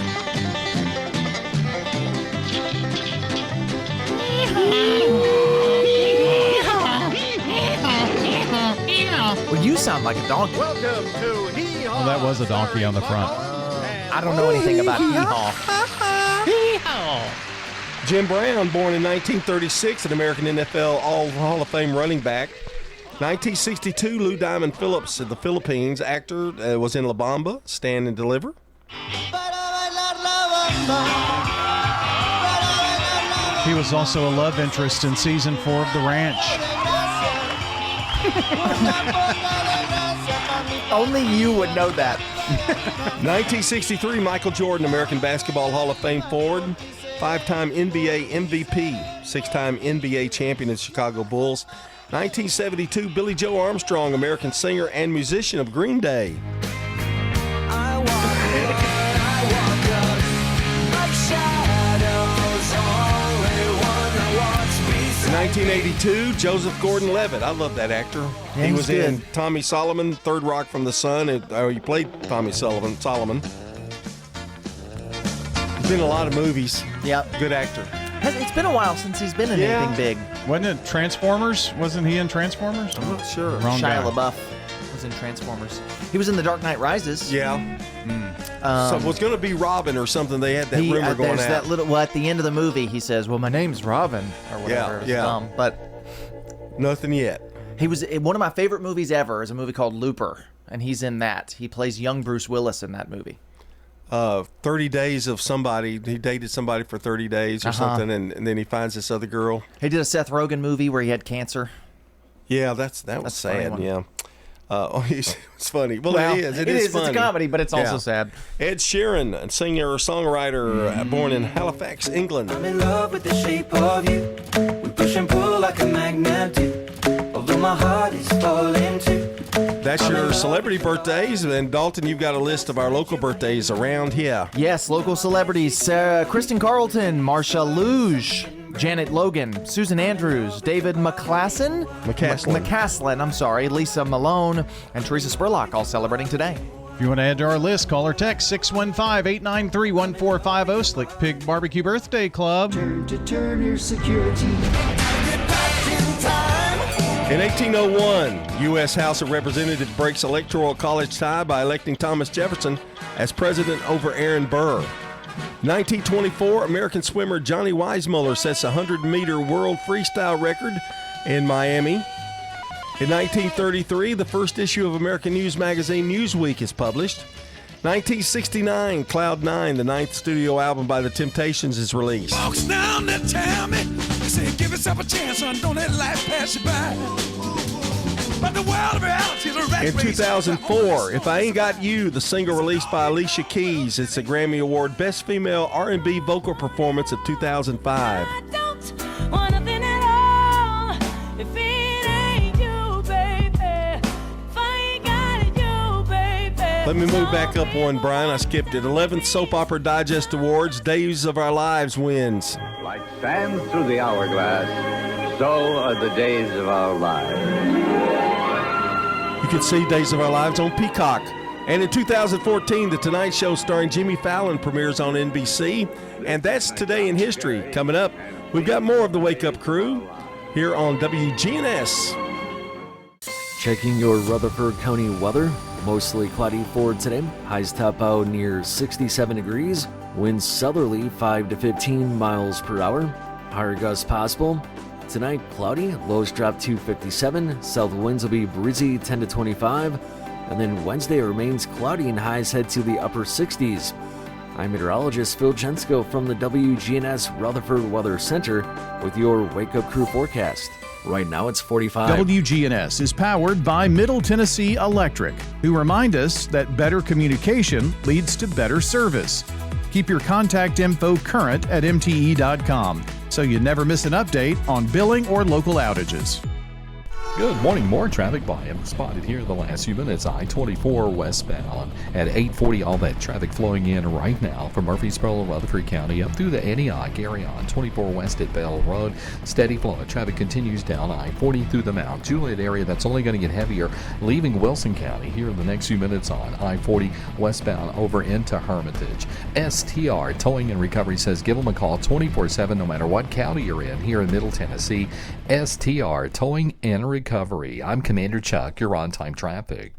Well, you sound like a donkey. Welcome to Hee Haw. Well, that was a donkey on the front. I don't know anything about Hee Haw. Jim Brown, born in 1936, an American NFL Hall of Fame running back. 1962, Lou Diamond Phillips of the Philippines, actor, was in La Bamba, Stand and Deliver. He was also a love interest in season 4 of The Ranch. Only you would know that. 1963, Michael Jordan, American Basketball Hall of Fame forward, 5-time NBA MVP, 6-time NBA champion of Chicago Bulls. 1972, Billy Joe Armstrong, American singer and musician of Green Day. 1982, Joseph Gordon-Levitt. I love that actor. Yeah, he was good. in Tommy Solomon, Third Rock from the Sun. He played Tommy Solomon. He's been in a lot of movies. Yep. Good actor. It's been a while since he's been in anything big. Wasn't it Transformers? Wasn't he in Transformers? I'm not sure. Wrong guy. Shia LaBeouf was in Transformers. He was in The Dark Knight Rises. Yeah. So it was going to be Robin or something. They had that rumor going out. There's that little, well, at the end of the movie, he says, well, my name's Robin, or whatever. It's dumb, but nothing yet. He was in one of my favorite movies ever is a movie called Looper, and he's in that. He plays young Bruce Willis in that movie. 30 days of somebody. He dated somebody for 30 days or something, and then he finds this other girl. He did a Seth Rogen movie where he had cancer. Yeah, that was sad. Yeah. It's funny. Well, it is. It is. Funny. It's a comedy, but it's also sad. Ed Sheeran, a singer-songwriter, born in Halifax, England. I'm in love with the shape of you. We push and pull like a magnet do. Although my heart is falling too. That's your celebrity birthdays. And Dalton, you've got a list of our local birthdays around here. Yes, local celebrities. Kristen Carlton, Marsha Luge, Janet Logan, Susan Andrews, David McCaslin, I'm sorry, Lisa Malone, and Teresa Spurlock all celebrating today. If you want to add to our list, call or text 615-893-1450, Slick Pig Barbecue Birthday Club. Turn your security. In 1801, U.S. House of Representatives breaks electoral college tie by electing Thomas Jefferson as president over Aaron Burr. 1924, American swimmer Johnny Weissmuller sets a 100-meter world freestyle record in Miami. In 1933, the first issue of American news magazine Newsweek is published. 1969, Cloud 9, the 9th studio album by The Temptations, is released. Walks down there, tell me. They say, give yourself a chance, son. Don't let life pass you by. But the world of reality is a rat In 2004, If I Ain't Got You, the single released by Alicia Keys, it's a Grammy Award Best Female R&B Vocal Performance of 2005. Let me move back up one, Brian. I skipped it. 11th Soap Opera Digest Awards, Days of Our Lives wins. Like sand through the hourglass, so are the days of our lives. You can see Days of Our Lives on Peacock. And in 2014, The Tonight Show starring Jimmy Fallon premieres on NBC. And that's Today in History. Coming up, we've got more of the Wake Up Crew here on WGNS. Checking your Rutherford County weather. Mostly cloudy for today. Highs top out near 67 degrees. Winds southerly 5 to 15 miles per hour. Higher gusts possible. Tonight, cloudy. Lows drop to 57. South winds will be breezy 10 to 25. And then Wednesday remains cloudy and highs head to the upper 60s. I'm meteorologist Phil Jensko from the WGNS Rutherford Weather Center with your Wake Up Crew forecast. Right now it's 45. WGNS is powered by Middle Tennessee Electric, who remind us that better communication leads to better service. Keep your contact info current at mte.com so you never miss an update on billing or local outages. Good morning. More traffic volume spotted here the last few minutes. I-24 westbound at 840. All that traffic flowing in right now from Murfreesboro, Rutherford County up through the Antioch area on 24 west at Bell Road. Steady flow of traffic continues down I-40 through the Mount Juliet area. That's only going to get heavier leaving Wilson County here in the next few minutes on I-40 westbound over into Hermitage. STR Towing and Recovery says give them a call 24/7 no matter what county you're in here in Middle Tennessee. STR Towing and Recovery. I'm Commander Chuck. You're on time traffic.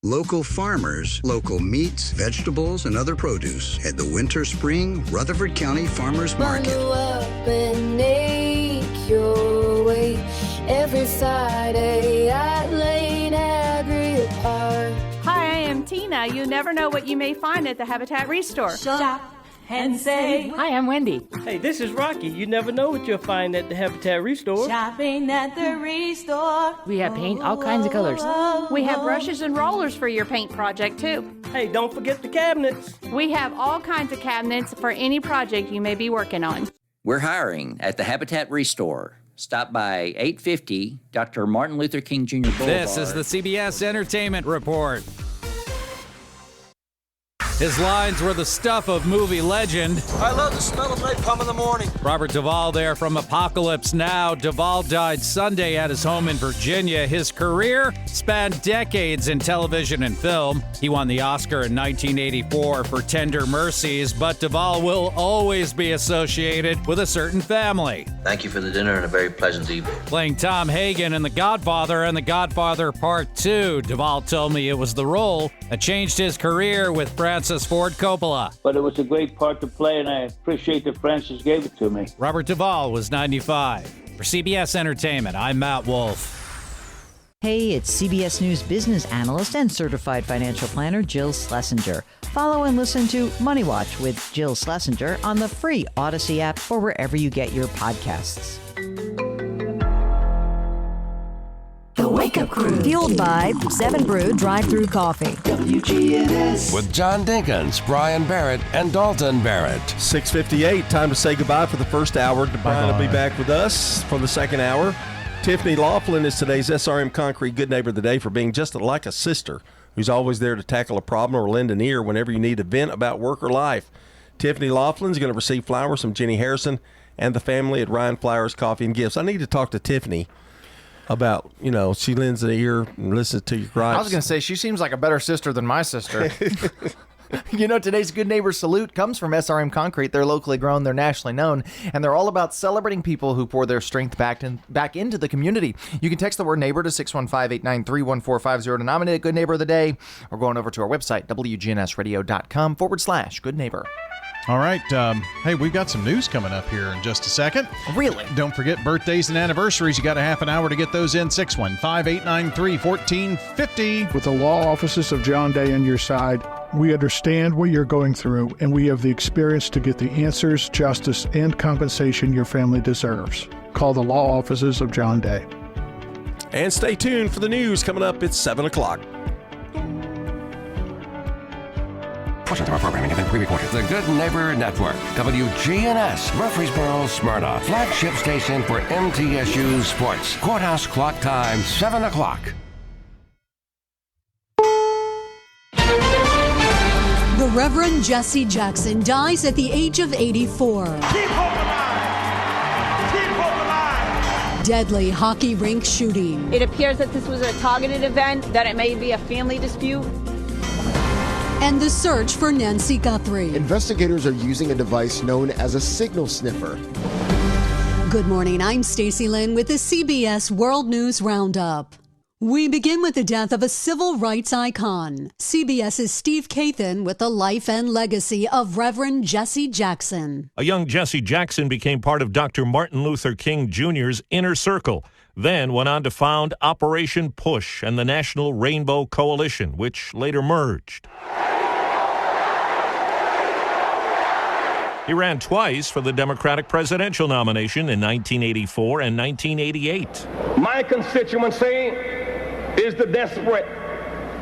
Local farmers, local meats, vegetables, and other produce at the Winter Spring Rutherford County Farmers Market. Bundle up and make your way every Friday at Lane Agri Park. Hi, I am Tina. You never know what you may find at the Habitat Restore. Shop and save. Hi, I'm Wendy. Hey, this is Rocky. You never know what you'll find at the Habitat Restore. Shopping at the Restore. We have paint, all kinds of colors. We have brushes and rollers for your paint project, too. Hey, don't forget the cabinets. We have all kinds of cabinets for any project you may be working on. We're hiring at the Habitat Restore. Stop by 850 Dr. Martin Luther King Jr. Boulevard. This is the CBS Entertainment Report. His lines were the stuff of movie legend. I love the smell of napalm in the morning. Robert Duvall there from Apocalypse Now. Duvall died Sunday at his home in Virginia. His career spanned decades in television and film. He won the Oscar in 1984 for Tender Mercies, but Duvall will always be associated with a certain family. Thank you for the dinner and a very pleasant evening. Playing Tom Hagen in The Godfather and The Godfather Part 2, Duvall told me it was the role that changed his career with Francis Ford Coppola. But it was a great part to play, and I appreciate that Francis gave it to me. Robert Duvall was 95. For CBS Entertainment, I'm Matt Wolf. Hey, it's CBS News business analyst and certified financial planner Jill Schlesinger. Follow and listen to Money Watch with Jill Schlesinger on the free Odyssey app or wherever you get your podcasts. The Wake Up Crew. Fueled by 7 Brew Drive-Thru Coffee. WGNS. With John Dinkins, Brian Barrett, and Dalton Barrett. 6:58. Time to say goodbye for the first hour. Brian will be back with us for the second hour. Tiffany Laughlin is today's SRM Concrete Good Neighbor of the Day for being just like a sister who's always there to tackle a problem or lend an ear whenever you need to vent about work or life. Tiffany Laughlin is going to receive flowers from Jenny Harrison and the family at Ryan Flowers Coffee and Gifts. I need to talk to Tiffany about, she lends an ear and listens to your gripes. I was going to say, she seems like a better sister than my sister. Today's Good Neighbor Salute comes from SRM Concrete. They're locally grown, they're nationally known, and they're all about celebrating people who pour their strength back into the community. You can text the word neighbor to 615-893-1450 to nominate a Good Neighbor of the Day, or going over to our website, wgnsradio.com/Good Neighbor. All right. Hey, we've got some news coming up here in just a second. Really? Don't forget birthdays and anniversaries. You got a half an hour to get those in. 615-893-1450. With the law offices of John Day on your side, we understand what you're going through, and we have the experience to get the answers, justice, and compensation your family deserves. Call the law offices of John Day. And stay tuned for the news coming up at 7 o'clock. Portions of our programming have been pre-recorded. The Good Neighbor Network, WGNS, Murfreesboro, Smyrna, flagship station for MTSU Sports. Courthouse clock time, 7 o'clock. The Reverend Jesse Jackson dies at the age of 84. Keep hope alive! Keep hope alive! Deadly hockey rink shooting. It appears that this was a targeted event, that it may be a family dispute. And the search for Nancy Guthrie. Investigators are using a device known as a signal sniffer. Good morning, I'm Stacey Lynn with the CBS World News Roundup. We begin with the death of a civil rights icon. CBS's Steve Kathan with the life and legacy of Reverend Jesse Jackson. A young Jesse Jackson became part of Dr. Martin Luther King Jr.'s inner circle, then went on to found Operation Push and the National Rainbow Coalition, which later merged. He ran twice for the Democratic presidential nomination in 1984 and 1988. My constituency is the desperate,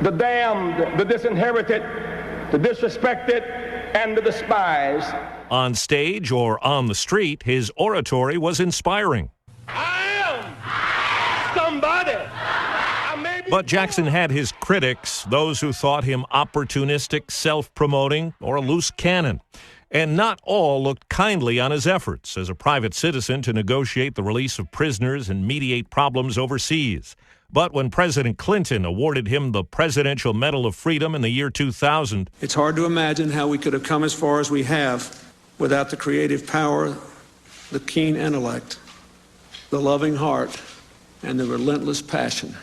the damned, the disinherited, the disrespected, and the despised. On stage or on the street, his oratory was inspiring. I am somebody. But Jackson had his critics, those who thought him opportunistic, self-promoting, or a loose cannon. And not all looked kindly on his efforts as a private citizen to negotiate the release of prisoners and mediate problems overseas. But when President Clinton awarded him the Presidential Medal of Freedom in the year 2000, it's hard to imagine how we could have come as far as we have without the creative power, the keen intellect, the loving heart, and the relentless passion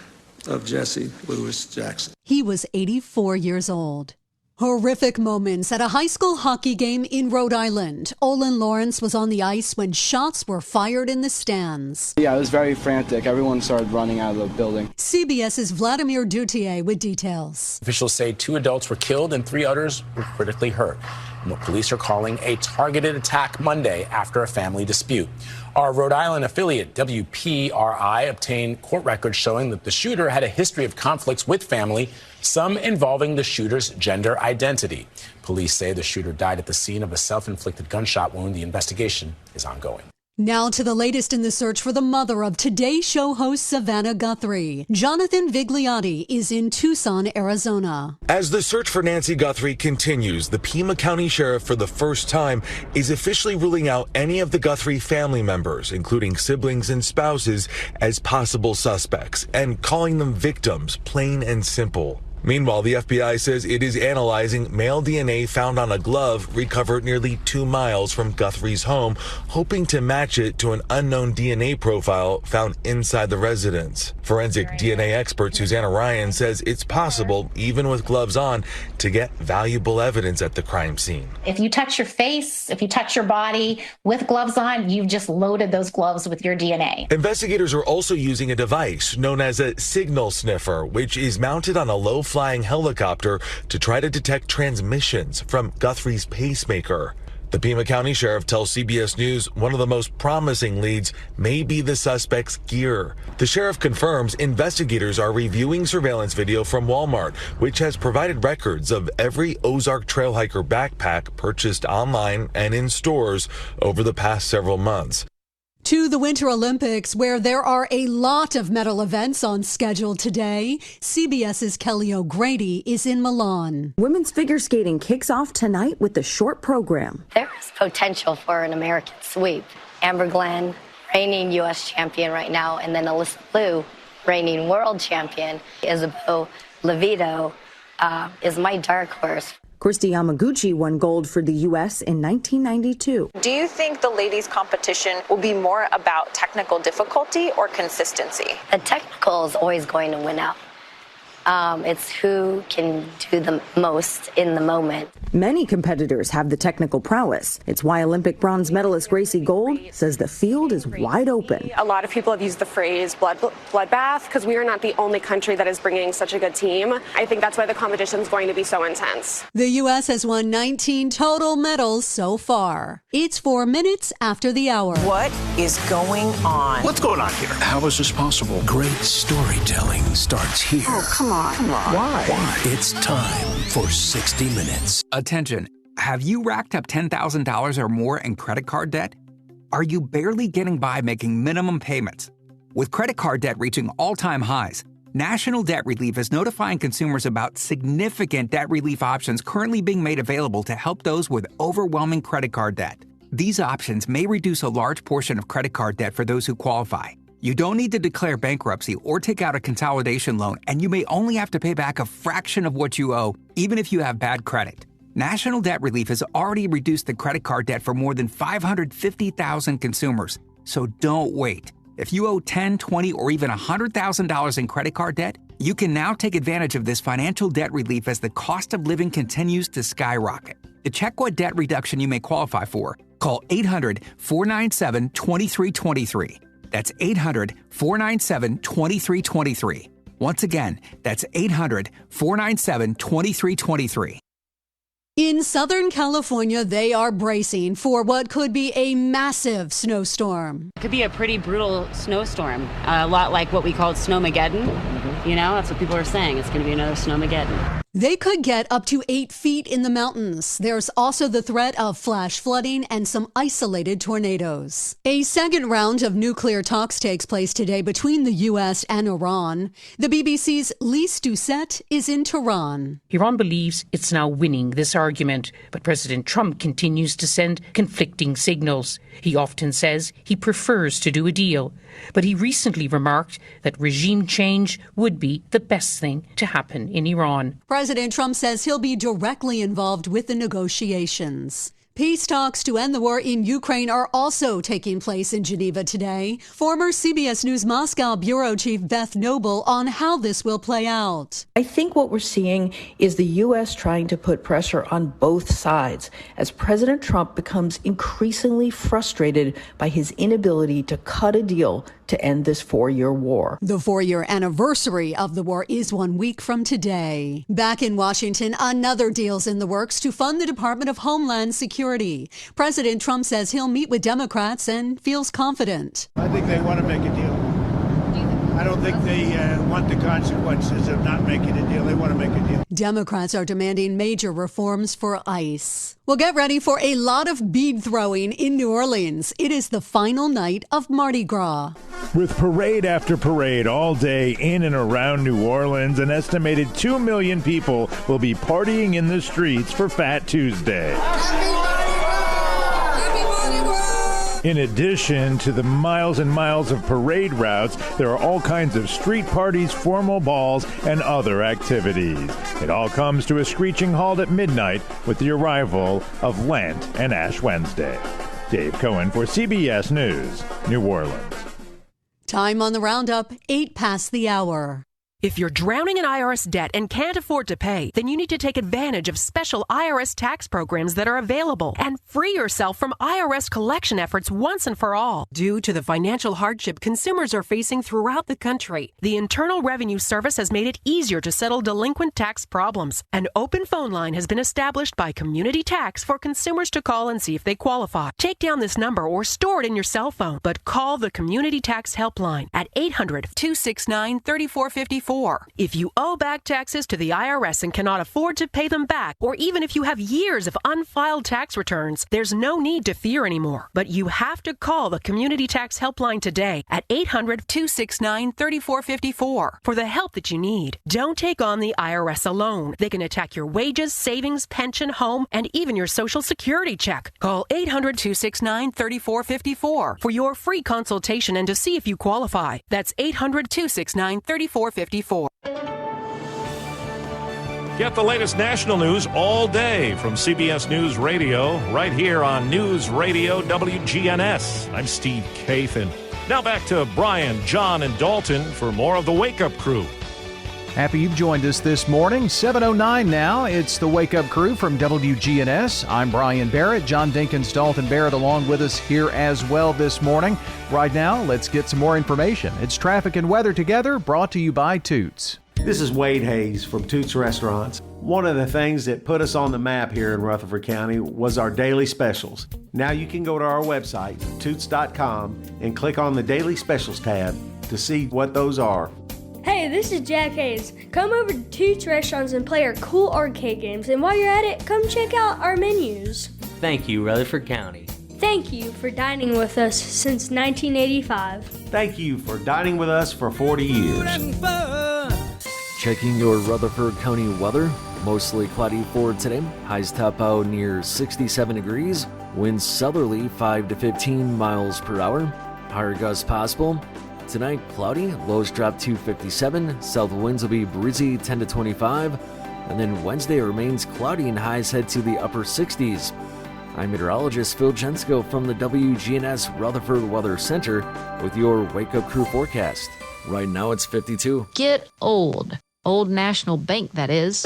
of Jesse Louis Jackson. He was 84 years old. Horrific moments at a high school hockey game in Rhode Island. Olin Lawrence was on the ice when shots were fired in the stands. Yeah, it was very frantic. Everyone started running out of the building. CBS's Vladimir Duthier with details. Officials say 2 adults were killed and 3 others were critically hurt. What police are calling a targeted attack Monday after a family dispute. Our Rhode Island affiliate, WPRI, obtained court records showing that the shooter had a history of conflicts with family, some involving the shooter's gender identity. Police say the shooter died at the scene of a self-inflicted gunshot wound. The investigation is ongoing. Now to the latest in the search for the mother of Today Show host Savannah Guthrie. Jonathan Vigliotti is in Tucson, Arizona. As the search for Nancy Guthrie continues, the Pima County Sheriff for the first time is officially ruling out any of the Guthrie family members, including siblings and spouses, as possible suspects and calling them victims, plain and simple. Meanwhile, the FBI says it is analyzing male DNA found on a glove recovered nearly 2 miles from Guthrie's home, hoping to match it to an unknown DNA profile found inside the residence. Forensic DNA expert Susanna Ryan says it's possible, even with gloves on, to get valuable evidence at the crime scene. If you touch your face, if you touch your body with gloves on, you've just loaded those gloves with your DNA. Investigators are also using a device known as a signal sniffer, which is mounted on a low-flying helicopter to try to detect transmissions from Guthrie's pacemaker. The Pima County Sheriff tells CBS News one of the most promising leads may be the suspect's gear. The sheriff confirms investigators are reviewing surveillance video from Walmart, which has provided records of every Ozark Trail Hiker backpack purchased online and in stores over the past several months. To the Winter Olympics, where there are a lot of medal events on schedule today. CBS's Kelly O'Grady is in Milan. Women's figure skating kicks off tonight with the short program. There is potential for an American sweep. Amber Glenn, reigning U.S. champion right now, and then Alyssa Liu, reigning world champion. Isabel Levito is my dark horse. Kristi Yamaguchi won gold for the U.S. in 1992. Do you think the ladies' competition will be more about technical difficulty or consistency? The technical is always going to win out. It's who can do the most in the moment. Many competitors have the technical prowess. It's why Olympic bronze medalist Gracie Gold says the field is wide open. A lot of people have used the phrase bloodbath because we are not the only country that is bringing such a good team. I think that's why the competition is going to be so intense. The U.S. has won 19 total medals so far. It's 4 minutes after the hour. What is going on? What's going on here? How is this possible? Great storytelling starts here. Oh, come on. Why? It's time for 60 Minutes. Attention. Have you racked up $10,000 or more in credit card debt? Are you barely getting by making minimum payments? With credit card debt reaching all-time highs, National Debt Relief is notifying consumers about significant debt relief options currently being made available to help those with overwhelming credit card debt. These options may reduce a large portion of credit card debt for those who qualify. You don't need to declare bankruptcy or take out a consolidation loan, and you may only have to pay back a fraction of what you owe, even if you have bad credit. National Debt Relief has already reduced the credit card debt for more than 550,000 consumers. So don't wait. If you owe $10,000, $20,000, or even $100,000 in credit card debt, you can now take advantage of this financial debt relief as the cost of living continues to skyrocket. To check what debt reduction you may qualify for, call 800-497-2323. That's 800-497-2323. Once again, that's 800-497-2323. In Southern California, they are bracing for what could be a massive snowstorm. It could be a pretty brutal snowstorm, a lot like what we called Snowmageddon. You know, that's what people are saying. It's going to be another Snowmageddon. They could get up to 8 feet in the mountains. There's also the threat of flash flooding and some isolated tornadoes. A second round of nuclear talks takes place today between the U.S. and Iran. The BBC's Lise Doucette is in Tehran. Iran believes it's now winning this argument, but President Trump continues to send conflicting signals. He often says he prefers to do a deal, but he recently remarked that regime change would be the best thing to happen in Iran. President Trump says he'll be directly involved with the negotiations. Peace talks to end the war in Ukraine are also taking place in Geneva today. Former CBS News Moscow Bureau Chief Beth Noble on how this will play out. I think what we're seeing is the U.S. trying to put pressure on both sides as President Trump becomes increasingly frustrated by his inability to cut a deal to end this 4-year war. The 4-year anniversary of the war is 1 week from today. Back in Washington, another deal's in the works to fund the Department of Homeland Security. President Trump says he'll meet with Democrats and feels confident. I think they want to make a deal. I don't think they want the consequences of not making a deal. They want to make a deal. Democrats are demanding major reforms for ICE. Well, get ready for a lot of bead throwing in New Orleans. It is the final night of Mardi Gras. With parade after parade all day in and around New Orleans, an estimated 2 million people will be partying in the streets for Fat Tuesday. In addition to the miles and miles of parade routes, there are all kinds of street parties, formal balls, and other activities. It all comes to a screeching halt at midnight with the arrival of Lent and Ash Wednesday. Dave Cohen for CBS News, New Orleans. Time on the roundup, 8 past the hour. If you're drowning in IRS debt and can't afford to pay, then you need to take advantage of special IRS tax programs that are available and free yourself from IRS collection efforts once and for all. Due to the financial hardship consumers are facing throughout the country, the Internal Revenue Service has made it easier to settle delinquent tax problems. An open phone line has been established by Community Tax for consumers to call and see if they qualify. Take down this number or store it in your cell phone, but call the Community Tax Helpline at 800-269-3454. If you owe back taxes to the IRS and cannot afford to pay them back, or even if you have years of unfiled tax returns, there's no need to fear anymore. But you have to call the Community Tax Helpline today at 800-269-3454 for the help that you need. Don't take on the IRS alone. They can attack your wages, savings, pension, home, and even your Social Security check. Call 800-269-3454 for your free consultation and to see if you qualify. That's 800-269-3454. Get the latest national news all day from CBS News Radio, right here on News Radio WGNS. I'm Steve Kathan. Now back to Brian, John, and Dalton for more of the Wake Up Crew. Happy you've joined us this morning. 7:09 now. It's the Wake Up Crew from WGNS. I'm Brian Barrett. John Dinkins, Dalton Barrett along with us here as well this morning. Right now, let's get some more information. It's traffic and weather together, brought to you by Toots. This is Wade Hayes from Toots Restaurants. One of the things that put us on the map here in Rutherford County was our daily specials. Now you can go to our website, toots.com, and click on the Daily Specials tab to see what those are. Hey, this is Jack Hayes. Come over to Toots Restaurants and play our cool arcade games. And while you're at it, come check out our menus. Thank you, Rutherford County. Thank you for dining with us since 1985. Thank you for dining with us for 40 years. Checking your Rutherford County weather. Mostly cloudy for today. Highs top out near 67 degrees. Winds southerly 5 to 15 miles per hour. Higher gusts possible. Tonight, cloudy. Lows drop to 57. South winds will be breezy 10 to 25. And then Wednesday remains cloudy and highs head to the upper 60s. I'm meteorologist Phil Jensko from the WGNS Rutherford Weather Center with your Wake Up Crew forecast. Right now it's 52. Get old. Old National Bank, that is.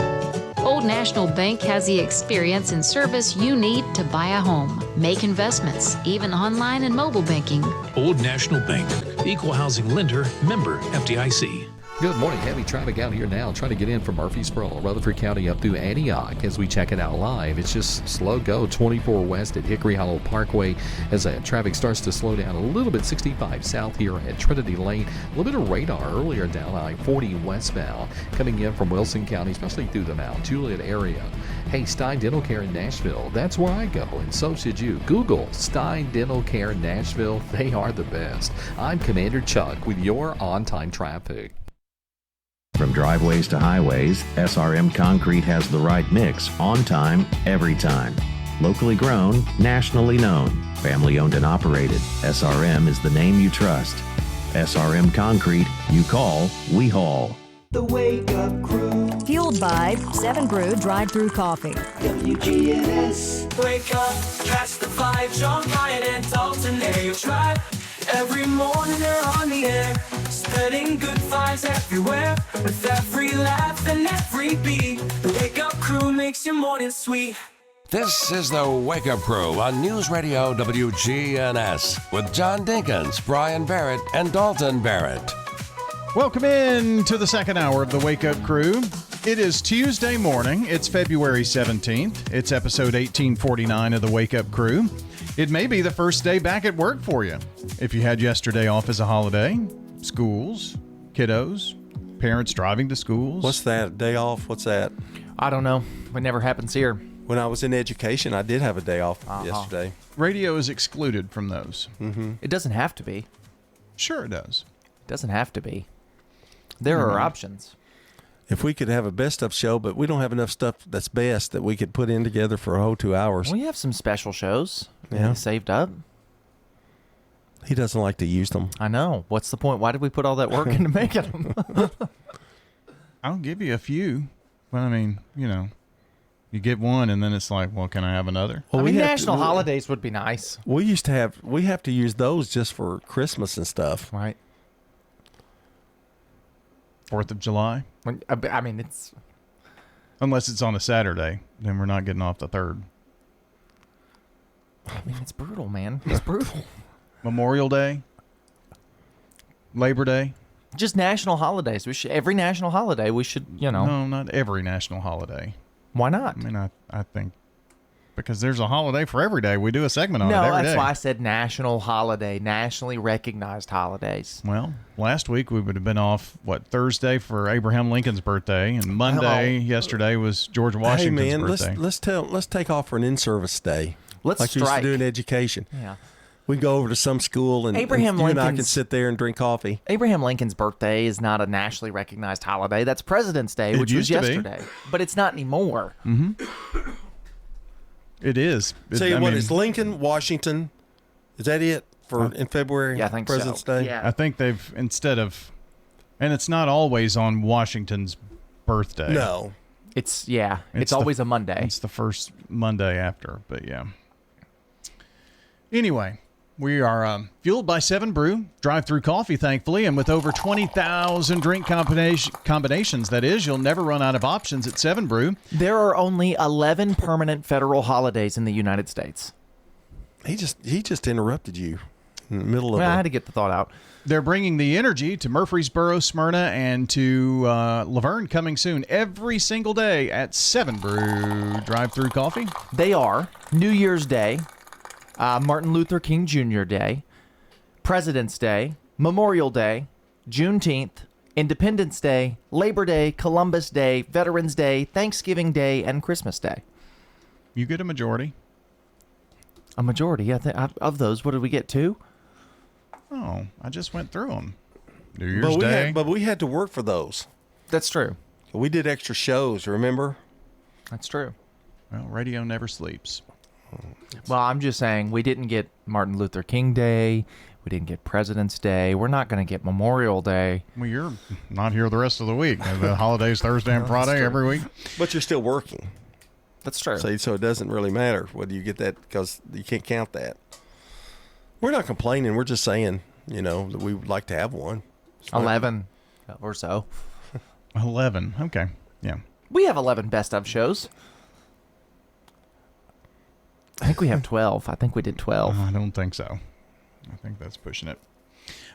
Old National Bank has the experience and service you need to buy a home, make investments, even online and mobile banking. Old National Bank, equal housing lender, member FDIC. Good morning. Heavy traffic out here now trying to get in from Murfreesboro, Rutherford County up through Antioch as we check it out live. It's just slow go 24 west at Hickory Hollow Parkway as traffic starts to slow down a little bit. 65 south here at Trinity Lane. A little bit of radar earlier down I-40 westbound coming in from Wilson County, especially through the Mount Juliet area. Hey, Stein Dental Care in Nashville. That's where I go, and so should you. Google Stein Dental Care in Nashville. They are the best. I'm Commander Chuck with your on-time traffic. From driveways to highways, SRM Concrete has the right mix, on time, every time. Locally grown, nationally known, family owned and operated, SRM is the name you trust. SRM Concrete, you call, we haul. The Wake Up Crew. Fueled by 7 Brew Drive-Thru Coffee. WGNS. Wake up, catch the vibe, John Ryan and Dalton, there you try. Every morning they're on the air, spreading good vibes everywhere. With every laugh and every beat, the Wake Up Crew makes your morning sweet. This is the Wake Up Crew on News Radio WGNS with John Dinkins, Brian Barrett, and Dalton Barrett. Welcome in to the second hour of the Wake Up Crew. It is Tuesday morning. It's February 17th. It's episode 1849 of the Wake Up Crew. It may be the first day back at work for you. If you had yesterday off as a holiday, schools, kiddos, parents driving to schools. What's that? Day off? What's that? I don't know. It never happens here. When I was in education, I did have a day off yesterday. Radio is excluded from those. Mm-hmm. It doesn't have to be. Sure it does. It doesn't have to be. There are options. If we could have a best of show, but we don't have enough stuff that's best that we could put in together for a whole 2 hours. We have some special shows saved up. He doesn't like to use them. I know. What's the point? Why did we put all that work into making them? I'll give you a few. But I mean, you get one and then it's like, well, can I have another? Well, national holidays would be nice. We have to use those just for Christmas and stuff. Right. 4th of July? I mean, it's... Unless it's on a Saturday, then we're not getting off the 3rd. I mean, it's brutal, man. It's brutal. Memorial Day? Labor Day? Just national holidays. Every national holiday, we should, No, not every national holiday. Why not? I mean, I think... Because there's a holiday for every day. We do a segment on it every day. No, that's why I said national holiday, nationally recognized holidays. Well, last week we would have been off, Thursday for Abraham Lincoln's birthday, and Monday, yesterday, was George Washington's birthday. Let's take off for an in-service day. Let's like strike. We used to do in education. Yeah. We go over to some school and you and I can sit there and drink coffee. Abraham Lincoln's birthday is not a nationally recognized holiday. That's President's Day, which was yesterday. But it's not anymore. Mm-hmm. It is. It's Lincoln, Washington. Is that it in February? Yeah, I think President's so. Day? Yeah. I think they've, instead of, and it's not always on Washington's birthday. No. It's always a Monday. It's the first Monday after, but yeah. Anyway, we are fueled by 7 Brew, drive-through coffee, thankfully, and with over 20,000 drink combinations, that is, you'll never run out of options at 7 Brew. There are only 11 permanent federal holidays in the United States. He just interrupted you in the middle of I had to get the thought out. They're bringing the energy to Murfreesboro, Smyrna, and to Laverne coming soon every single day at 7 Brew drive-through coffee. They are New Year's Day, Martin Luther King Jr. Day, President's Day, Memorial Day, Juneteenth, Independence Day, Labor Day, Columbus Day, Veterans Day, Thanksgiving Day, and Christmas Day. You get a majority. A majority? Of those, what did we get, 2? Oh, I just went through them. New Year's Day. But we had to work for those. That's true. We did extra shows, remember? That's true. Well, radio never sleeps. Well, I'm just saying we didn't get Martin Luther King Day. We didn't get President's Day. We're not going to get Memorial Day. Well, you're not here the rest of the week. The holidays Thursday and Friday every week. But you're still working. That's true. So it doesn't really matter whether you get that because you can't count that. We're not complaining. We're just saying, that we would like to have one. 11 or so. 11. Okay. Yeah. We have 11 best of shows. I think we have 12. I think we did 12. I don't think so. I think that's pushing it.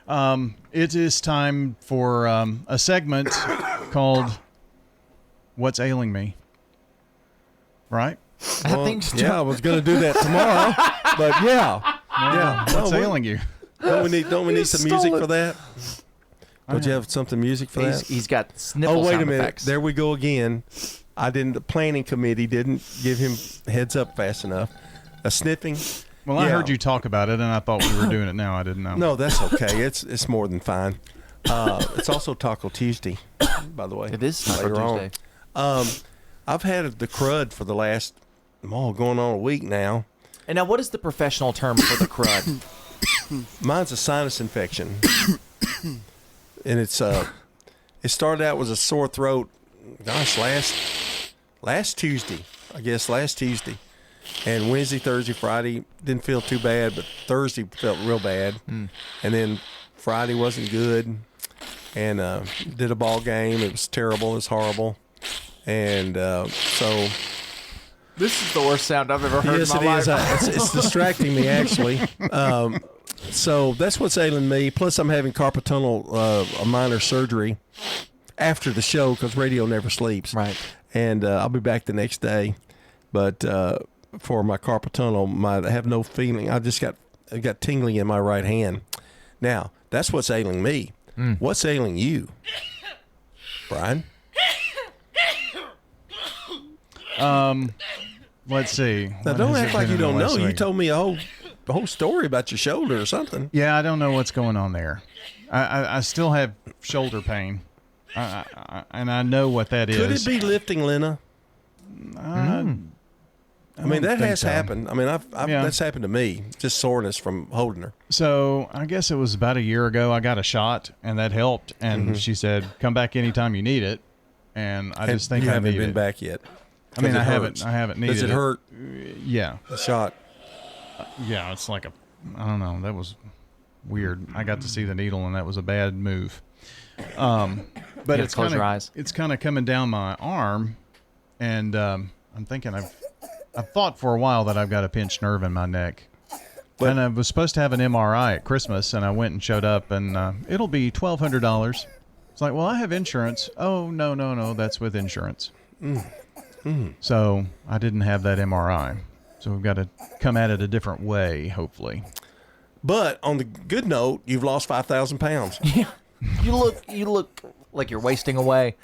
It is time for a segment called What's Ailing Me? Right? Well, I was going to do that tomorrow, but What's ailing you? Don't we need some music for that? Don't you have something music for that? He's got sniffle Oh, wait a sound minute. effects. There we go again. The planning committee didn't give him heads up fast enough. A sniffing. Well, I heard you talk about it, and I thought we were doing it now. I didn't know. No, that's okay. It's more than fine. It's also Taco Tuesday, by the way. It is Taco later Tuesday. on. I've had the crud for the last, going on a week now. And now, what is the professional term for the crud? Mine's a sinus infection. And it started out with a sore throat, gosh, last Tuesday, I guess, and Wednesday, Thursday, Friday didn't feel too bad, but Thursday felt real bad, and then Friday wasn't good, and did a ball game. It was terrible. It was horrible, and so. This is the worst sound I've ever heard in my life. Yes, it is. It's distracting me, actually. So that's what's ailing me. Plus, I'm having carpal tunnel, a minor surgery after the show because radio never sleeps. Right. And I'll be back the next day. But for my carpal tunnel, I have no feeling. I got tingling in my right hand. Now, that's what's ailing me. What's ailing you, Brian? Let's see. Now, don't act like you don't know. You told me a whole story about your shoulder or something. Yeah, I don't know what's going on there. I still have shoulder pain, and I know what that is. Could it be lifting, Lena? I mean, that has happened. I mean, that's happened to me. Just soreness from holding her. So I guess it was about a year ago. I got a shot, and that helped. And she said, "Come back anytime you need it." And I just think you I haven't need been it. back yet. I mean, I hurts. haven't needed it. Does it hurt? Yeah. The shot. Yeah, it's like I don't know. That was weird. I got to see the needle, and that was a bad move. But it's close your eyes. It's kind of coming down my arm, and I'm thinking I've thought for a while that I've got a pinched nerve in my neck. And I was supposed to have an MRI at Christmas, and I went and showed up, and it'll be $1,200. It's like, well, I have insurance. Oh, no, that's with insurance. So I didn't have that MRI. So we've got to come at it a different way, hopefully. But on the good note, you've lost 5,000 pounds. Yeah, you look like you're wasting away.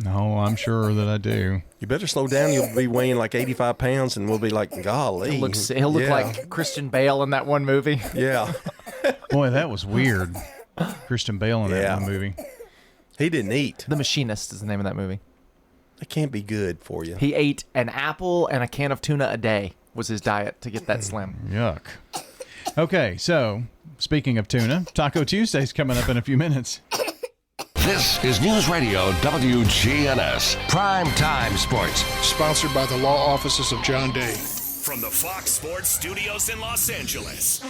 No, I'm sure that I do. You better slow down. You'll be weighing like 85 pounds, and we'll be like, golly. He'll look like Christian Bale in that one movie. Yeah. Boy, that was weird. Christian Bale in that one movie. He didn't eat. The Machinist is the name of that movie. It can't be good for you. He ate an apple and a can of tuna a day was his diet to get that slim. Yuck. Okay, so speaking of tuna, Taco Tuesday's coming up in a few minutes. This is News Radio WGNS Prime Time Sports. Sponsored by the law offices of John Day. From the Fox Sports Studios in Los Angeles,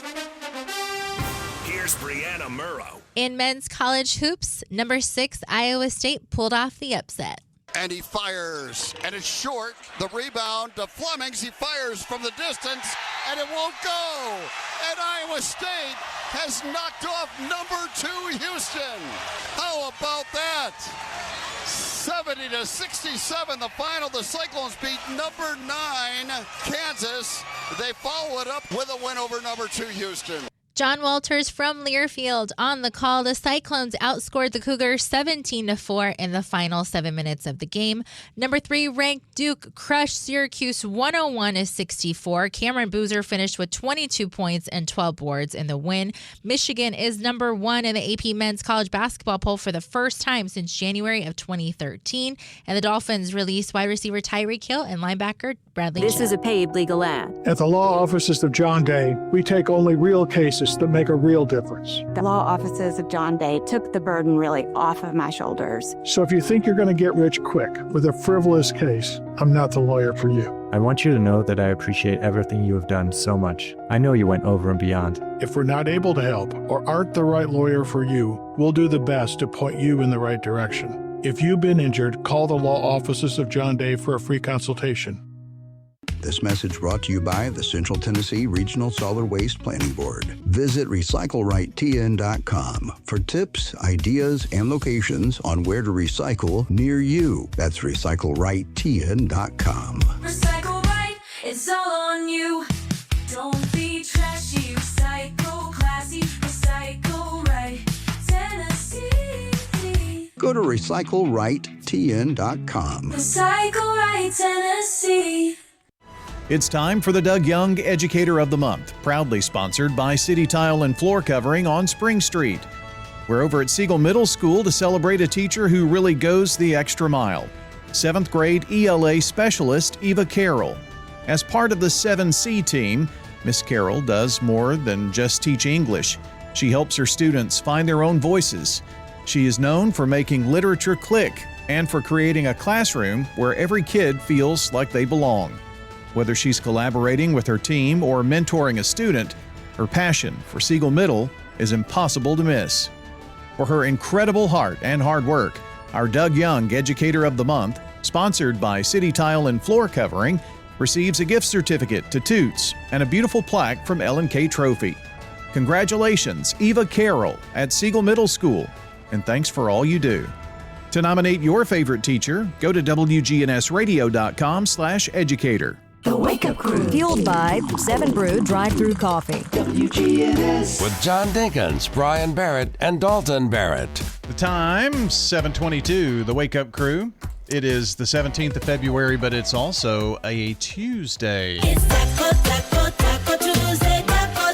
here's Brianna Murrow. In men's college hoops, number 6 Iowa State pulled off the upset. And he fires, and it's short. The rebound to Flemings. He fires from the distance, and it won't go. And Iowa State has knocked off number 2 Houston. How about that? 70-67, the final. The Cyclones beat number 9 Kansas. They follow it up with a win over number 2 Houston. John Walters from Learfield on the call. The Cyclones outscored the Cougars 17-4 in the final 7 minutes of the game. Number 3 ranked Duke crushed Syracuse 101-64. Cameron Boozer finished with 22 points and 12 boards in the win. Michigan is number 1 in the AP men's college basketball poll for the first time since January of 2013. And the Dolphins released wide receiver Tyreek Hill and linebacker Bradley This Chubb. is a paid legal ad. At the law offices of John Day, we take only real cases that make a real difference. The law offices of John Day took the burden really off of my shoulders. So if you think you're going to get rich quick with a frivolous case, I'm not the lawyer for you. I want you to know that I appreciate everything you have done so much. I know you went over and beyond. If we're not able to help or aren't the right lawyer for you, we'll do the best to point you in the right direction. If you've been injured, call the law offices of John Day for a free consultation. This message brought to you by the Central Tennessee Regional Solid Waste Planning Board. Visit RecycleRightTN.com for tips, ideas, and locations on where to recycle near you. That's RecycleRightTN.com. Recycle right, it's all on you. Don't be trashy, recycle classy, recycle right, Tennessee. Go to RecycleRightTN.com. Recycle right, Tennessee. It's time for the Doug Young Educator of the Month, proudly sponsored by City Tile and Floor Covering on Spring Street. We're over at Siegel Middle School to celebrate a teacher who really goes the extra mile. 7th grade ELA specialist Eva Carroll. As part of the 7C team, Miss Carroll does more than just teach English. She helps her students find their own voices. She is known for making literature click and for creating a classroom where every kid feels like they belong. Whether she's collaborating with her team or mentoring a student, her passion for Siegel Middle is impossible to miss. For her incredible heart and hard work, our Doug Young Educator of the Month, sponsored by City Tile and Floor Covering, receives a gift certificate to Toots and a beautiful plaque from L&K Trophy. Congratulations, Eva Carroll at Siegel Middle School, and thanks for all you do. To nominate your favorite teacher, go to WGNSradio.com/educator. The Wake Up Crew. Fueled by 7 Brew Drive-Thru Coffee. WGNS. With John Dinkins, Brian Barrett, and Dalton Barrett. The time, 7:22, the Wake Up Crew. It is the 17th of February, but it's also a Tuesday. It's Taco Tuesday, Taco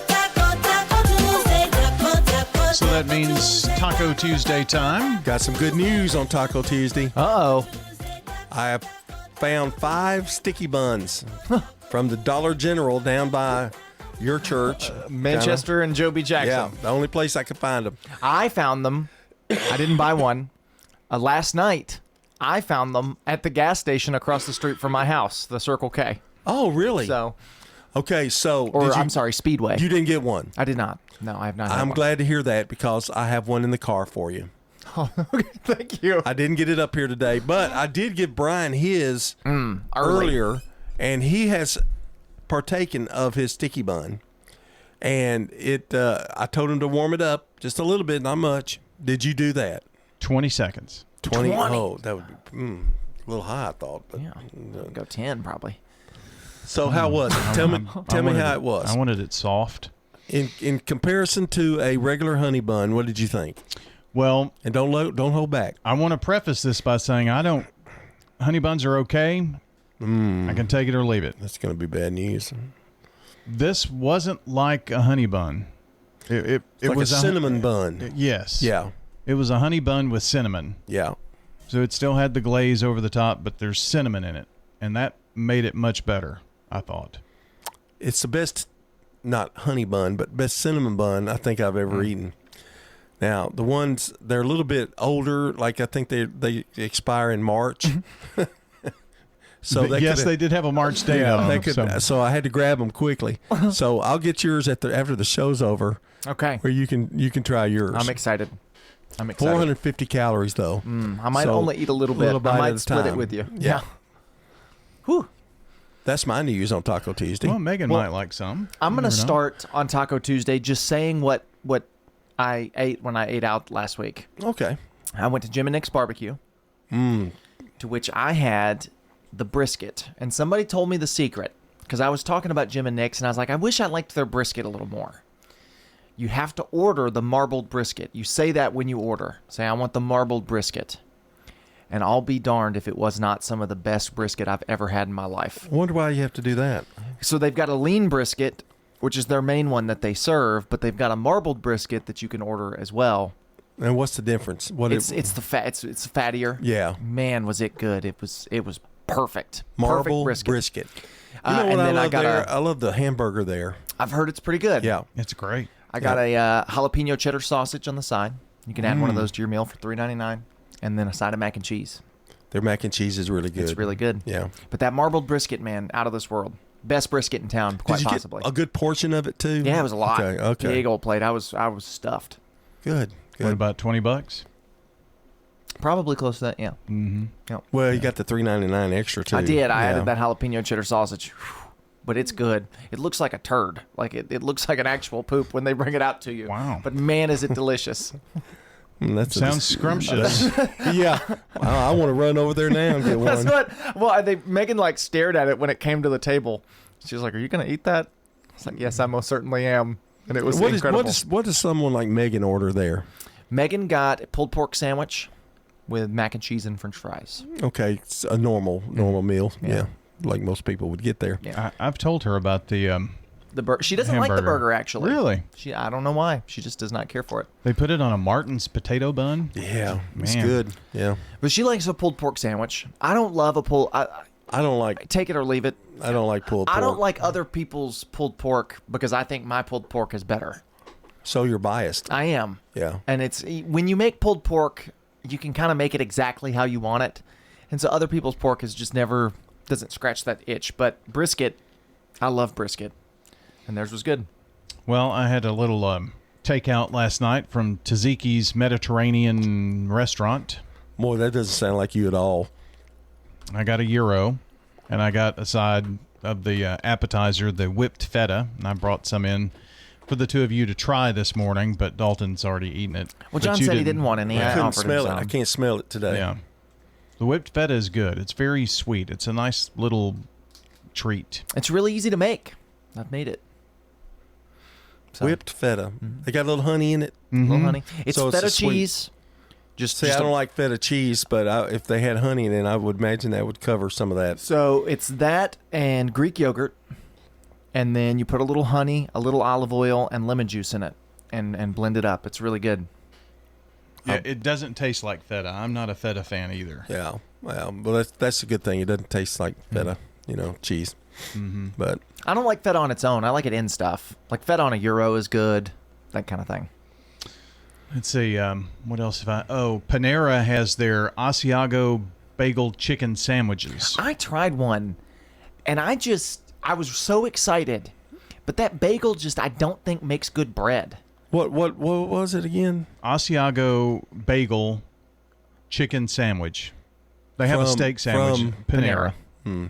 Tuesday, Taco. So that means Taco Tuesday time. Got some good news on Taco Tuesday. Uh-oh. I have found 5 sticky buns from the Dollar General down by your church. Manchester and Joe B. Jackson. Yeah, the only place I could find them. I found them. I didn't buy one. Last night, I found them at the gas station across the street from my house, the Circle K. Oh, really? So, okay, so I'm sorry, Speedway. You didn't get one. I did not. No, I have not. I'm glad to hear that because I have one in the car for you. Oh, okay, thank you. I didn't get it up here today, but I did give Brian his earlier, and he has partaken of his sticky bun. And I told him to warm it up just a little bit, not much. Did you do that? 20 seconds. 20? Oh, that would be a little high, I thought. But, yeah, go 10 probably. So how was it? Tell me how it was. I wanted it soft. In comparison to a regular honey bun, what did you think? Well, and don't hold back. I want to preface this by saying honey buns are okay. I can take it or leave it. That's going to be bad news. This wasn't like a honey bun. It like was a cinnamon bun. Yes. Yeah. It was a honey bun with cinnamon. Yeah. So it still had the glaze over the top, but there's cinnamon in it, and that made it much better, I thought. It's the best, not honey bun, but best cinnamon bun I think I've ever eaten. Now, the ones, they're a little bit older, like I think they expire in March. So they did have a March date on them. So I had to grab them quickly. So I'll get yours after the show's over. Okay. Where you can try yours. I'm excited. 450 calories, though. I might only eat a little bit. I might split it with you. Yeah. Whew. That's my news on Taco Tuesday. Well, Megan might like some. I'm going to start on Taco Tuesday just saying what I ate when I ate out last week. Okay. I went to Jim and Nick's barbecue, to which I had the brisket. And somebody told me the secret because I was talking about Jim and Nick's, and I was like, I wish I liked their brisket a little more. You have to order the marbled brisket. You say that when you order. Say, I want the marbled brisket. And I'll be darned if it was not some of the best brisket I've ever had in my life. I wonder why you have to do that. So they've got a lean brisket, which is their main one that they serve, but they've got a marbled brisket that you can order as well. And what's the difference? It's the fat. It's fattier. Yeah. Man, was it good! It was perfect. Marbled perfect brisket. You know what I love there? I love the hamburger there. I've heard it's pretty good. Yeah, it's great. I got a jalapeno cheddar sausage on the side. You can add one of those to your meal for $3.99, and then a side of mac and cheese. Their mac and cheese is really good. It's really good. Yeah. But that marbled brisket, man, out of this world. Best brisket in town, quite possibly. Get a good portion of it too? Yeah, it was a lot. Okay. Big old plate. I was stuffed. Good. What about $20? Probably close to that, yeah. Mm-hmm. Yep. Well, you got the $3.99 extra too. I did. I added that jalapeno cheddar sausage. But it's good. It looks like a turd. Like it looks like an actual poop when they bring it out to you. Wow. But man, is it delicious. That sounds scrumptious. Yeah. Wow, I want to run over there now and get one. Megan like stared at it when it came to the table. She was like, "Are you going to eat that?" I was like, "Yes, I most certainly am." And it was incredible. What does someone like Megan order there? Megan got a pulled pork sandwich with mac and cheese and French fries. Okay, it's a normal meal. Yeah. Like most people would get there. Yeah. I've told her about the burger. She doesn't like the burger, actually. Really? I don't know why. She just does not care for it. They put it on a Martin's potato bun. Yeah, Man. it's good. Yeah, but she likes a pulled pork sandwich. I don't love a pulled. I don't like. Take it or leave it. I don't like pulled pork. I don't like other people's pulled pork because I think my pulled pork is better. So you're biased. I am. Yeah. And it's when you make pulled pork, you can kind of make it exactly how you want it, and so other people's pork is just never. Doesn't scratch that itch. But brisket, I love brisket, and theirs was good. Well, I had a little takeout last night from Taziki's Mediterranean restaurant. Boy, that doesn't sound like you at all. I got a gyro, and I got a side of the appetizer, the whipped feta, and I brought some in for the two of you to try this morning, but Dalton's already eaten it. Well, John said he didn't want any. I couldn't smell it. I can't smell it today. Yeah. The whipped feta is good. It's very sweet. It's a nice little treat. It's really easy to make. I've made it. Whipped feta. They got a little honey in it. A little honey. It's So feta a sweet- cheese. I don't like feta cheese, but if they had honey in it, I would imagine that would cover some of that. So it's that and Greek yogurt, and then you put a little honey, a little olive oil, and lemon juice in it, and blend it up. It's really good. Yeah, it doesn't taste like feta. I'm not a feta fan either. Yeah, well, that's a good thing. It doesn't taste like feta, cheese. Mm-hmm. But I don't like feta on its own. I like it in stuff. Like feta on a gyro is good, that kind of thing. Let's see. What else have I? Oh, Panera has their Asiago bagel chicken sandwiches. I tried one, and I was so excited, but that bagel I don't think makes good bread. What was it again? Asiago bagel chicken sandwich. They have a steak sandwich. From Panera. Hmm.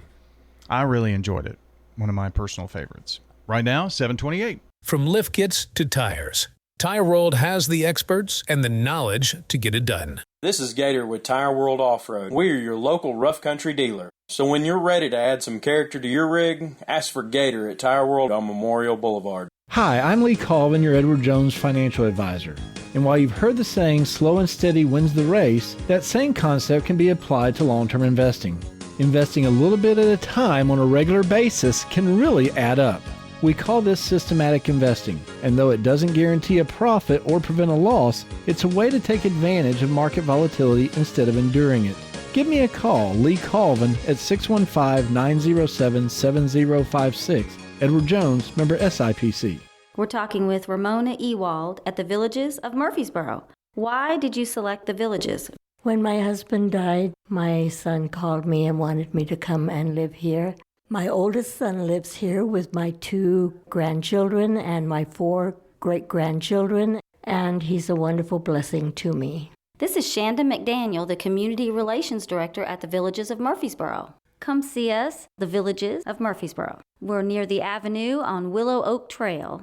I really enjoyed it. One of my personal favorites. Right now, 7:28. From lift kits to tires, Tire World has the experts and the knowledge to get it done. This is Gator with Tire World Off-Road. We are your local rough country dealer. So when you're ready to add some character to your rig, ask for Gator at Tire World on Memorial Boulevard. Hi, I'm Lee Colvin, your Edward Jones financial advisor. And while you've heard the saying, slow and steady wins the race, that same concept can be applied to long-term investing. Investing a little bit at a time on a regular basis can really add up. We call this systematic investing, and though it doesn't guarantee a profit or prevent a loss, it's a way to take advantage of market volatility instead of enduring it. Give me a call, Lee Colvin, at 615-907-7056. Edward Jones, member SIPC. We're talking with Ramona Ewald at the Villages of Murfreesboro. Why did you select the Villages? When my husband died, my son called me and wanted me to come and live here. My oldest son lives here with my 2 grandchildren and my 4 great-grandchildren, and he's a wonderful blessing to me. This is Shanda McDaniel, the Community Relations Director at the Villages of Murfreesboro. Come see us, the Villages of Murfreesboro. We're near the Avenue on Willow Oak Trail.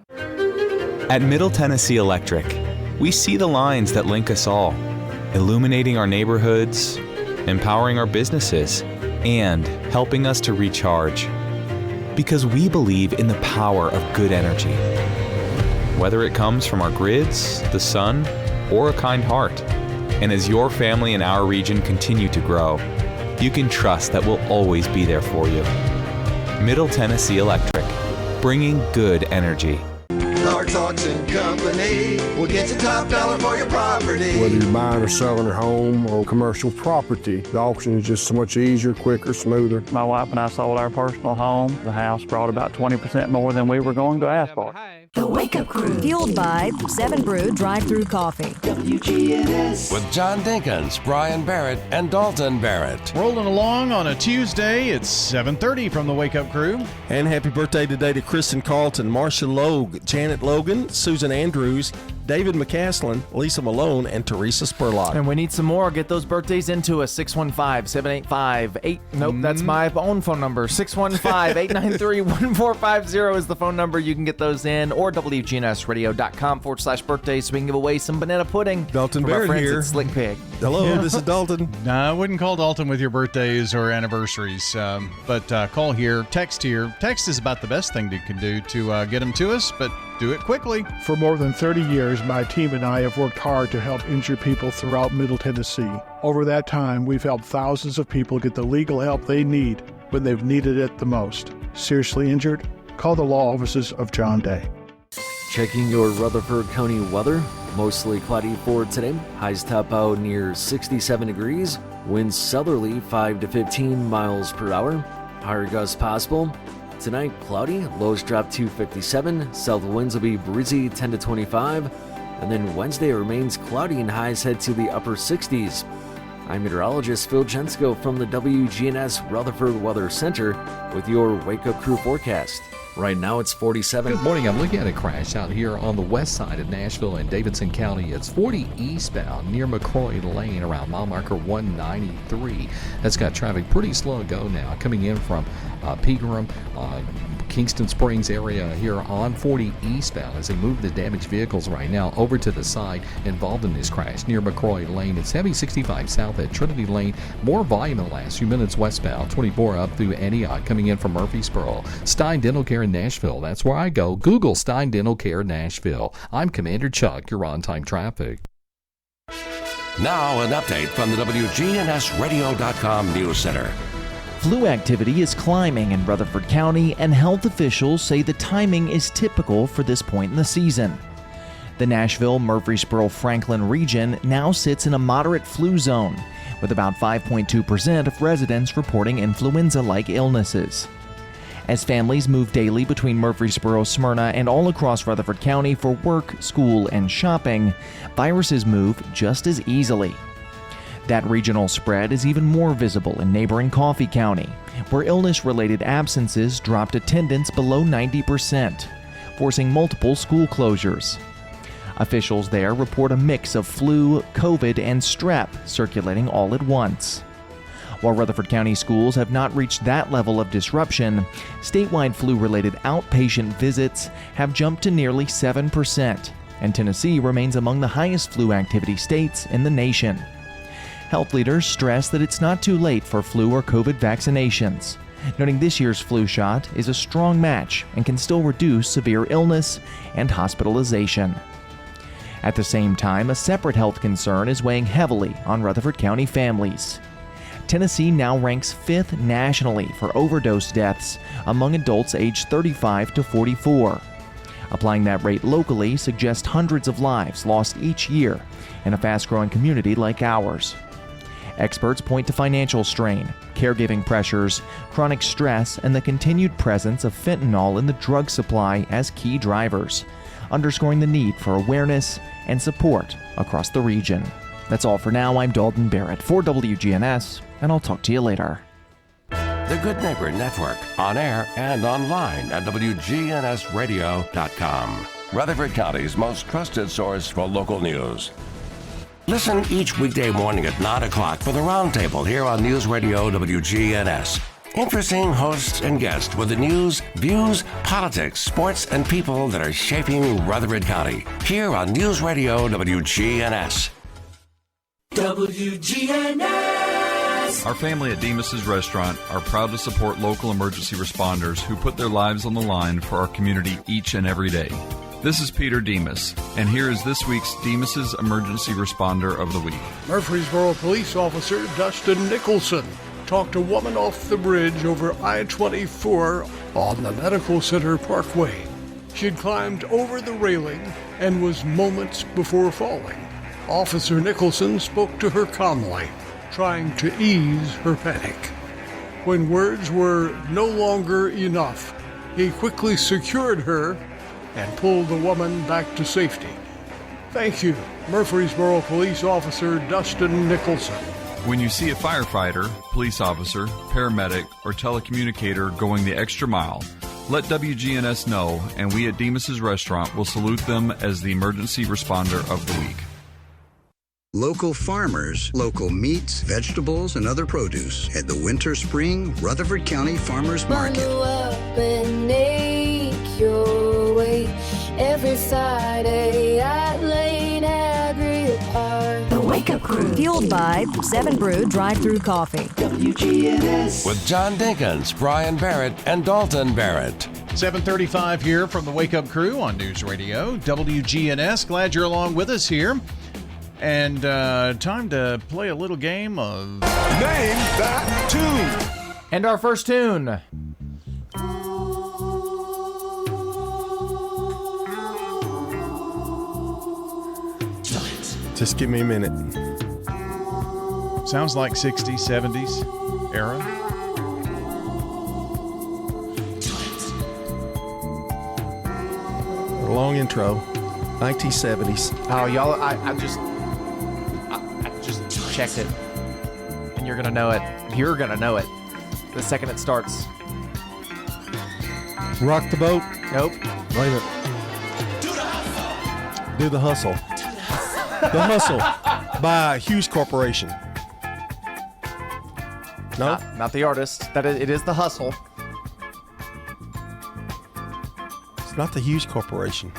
At Middle Tennessee Electric, we see the lines that link us all, illuminating our neighborhoods, empowering our businesses, and helping us to recharge. Because we believe in the power of good energy. Whether it comes from our grids, the sun, or a kind heart. And as your family and our region continue to grow, you can trust that we'll always be there for you. Middle Tennessee Electric, bringing good energy. Clark's Auction Company will get you top dollar for your property. Whether you're buying or selling your home or commercial property, the auction is just so much easier, quicker, smoother. My wife and I sold our personal home. The house brought about 20% more than we were going to ask for. The Wake Up Crew. Fueled by 7 Brew Drive-Thru Coffee. WGNS. With John Dinkins, Brian Barrett, and Dalton Barrett. Rolling along on a Tuesday. It's 7:30 from the Wake Up Crew. And happy birthday today to Kristen Carlton, Marcia Logue, Janet Logan, Susan Andrews, David McCaslin, Lisa Malone, and Teresa Spurlock. And we need some more. Get those birthdays into us. 615-785-8. Nope, that's my own phone number. 615-893-1450 is the phone number. You can get those in, or WGNSradio.com/birthday so we can give away some banana pudding. Dalton from our Barrett friends here. at Slick Pig. Hello, this is Dalton. No, I wouldn't call Dalton with your birthdays or anniversaries, but call here, text here. Text is about the best thing you can do to get them to us, but do it quickly. For more than 30 years, my team and I have worked hard to help injured people throughout Middle Tennessee. Over that time, we've helped thousands of people get the legal help they need when they've needed it the most. Seriously injured? Call the law offices of John Day. Checking your Rutherford County weather. Mostly cloudy for today. Highs top out near 67 degrees. Winds southerly 5 to 15 miles per hour. Higher gusts possible. Tonight, cloudy. Lows drop to 57. South winds will be breezy 10 to 25. And then Wednesday remains cloudy and highs head to the upper 60s. I'm meteorologist Phil Jensko from the WGNS Rutherford Weather Center with your Wake Up Crew forecast. Right now it's 47. Good morning. I'm looking at a crash out here on the west side of Nashville and Davidson County. It's 40 eastbound near McCroy Lane around mile marker 193. That's got traffic pretty slow to go now. Coming in from Pegram, Kingston Springs area here on 40 eastbound as they move the damaged vehicles right now over to the side involved in this crash near McCroy Lane. It's heavy 65 south at Trinity Lane. More volume in the last few minutes westbound. 24 up through Antioch coming in from Murfreesboro. Stein Dental Care in Nashville. That's where I go. Google Stein Dental Care Nashville. I'm Commander Chuck. You're on time traffic. Now an update from the WGNSradio.com News Center. Flu activity is climbing in Rutherford County, and health officials say the timing is typical for this point in the season. The Nashville-Murfreesboro-Franklin region now sits in a moderate flu zone, with about 5.2% of residents reporting influenza-like illnesses. As families move daily between Murfreesboro, Smyrna, and all across Rutherford County for work, school, and shopping, viruses move just as easily. That regional spread is even more visible in neighboring Coffee County, where illness-related absences dropped attendance below 90%, forcing multiple school closures. Officials there report a mix of flu, COVID, and strep circulating all at once. While Rutherford County schools have not reached that level of disruption, statewide flu-related outpatient visits have jumped to nearly 7%, and Tennessee remains among the highest flu activity states in the nation. Health leaders stress that it's not too late for flu or COVID vaccinations, noting this year's flu shot is a strong match and can still reduce severe illness and hospitalization. At the same time, a separate health concern is weighing heavily on Rutherford County families. Tennessee now ranks 5th nationally for overdose deaths among adults aged 35 to 44. Applying that rate locally suggests hundreds of lives lost each year in a fast-growing community like ours. Experts point to financial strain, caregiving pressures, chronic stress, and the continued presence of fentanyl in the drug supply as key drivers, underscoring the need for awareness and support across the region. That's all for now. I'm Dalton Barrett for WGNS, and I'll talk to you later. The Good Neighbor Network, on air and online at WGNSradio.com. Rutherford County's most trusted source for local news. Listen each weekday morning at 9 o'clock for the Roundtable here on News Radio WGNS. Interesting hosts and guests with the news, views, politics, sports, and people that are shaping Rutherford County here on News Radio WGNS. WGNS. Our family at Demas's Restaurant are proud to support local emergency responders who put their lives on the line for our community each and every day. This is Peter Demas, and here is this week's Demas's Emergency Responder of the Week. Murfreesboro police officer Dustin Nicholson talked a woman off the bridge over I-24 on the Medical Center Parkway. She'd climbed over the railing and was moments before falling. Officer Nicholson spoke to her calmly, trying to ease her panic. When words were no longer enough, he quickly secured her and pulled the woman back to safety. Thank you, Murfreesboro Police Officer Dustin Nicholson. When you see a firefighter, police officer, paramedic, or telecommunicator going the extra mile, let WGNS know, and we at Demas's Restaurant will salute them as the emergency responder of the week. Local farmers, local meats, vegetables, and other produce at the Winter Spring Rutherford County Farmers Market. Bundle up and make your way every Friday at Lane Agri Park. The Wake Up Crew, fueled by 7 Brew Drive-Thru Coffee. WGNS. With John Dinkins, Brian Barrett, and Dalton Barrett. 7:35 here from the Wake Up Crew on News Radio WGNS. Glad you're along with us here. And time to play a little game of Name That Tune. And our first tune. Just give me a minute. Sounds like 60s, 70s era. A long intro. 1970s. Oh, y'all, I just checked it. And you're going to know it. You're going to know it the second it starts. Rock the Boat. Nope. Wait a minute. Do the Hustle. The Hustle by Hughes Corporation. No? Not the artist. It is The Hustle. It's not the Hughes Corporation.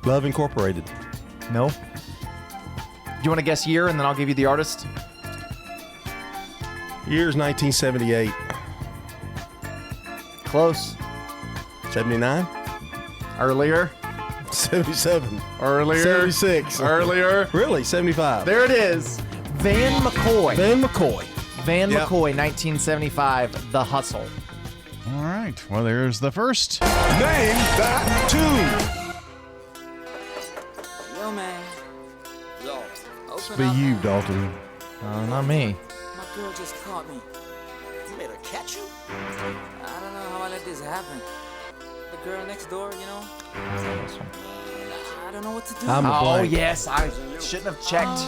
Love Incorporated. No. Do you want to guess year and then I'll give you the artist? Year's 1978. Close. 79? Earlier. 77. Earlier. 76. Earlier. Really? 75. There it is. Van McCoy. Van McCoy. Van McCoy, 1975, The Hustle. All right. Well, there's the first. Name That Tune. Yo, man. Yo, It's be you, Dalton. Not me. My girl just caught me. You made her catch you? I don't know how I let this happen. The girl next door, you know? I don't know what to do. I'm a blank. Yes, I shouldn't have checked.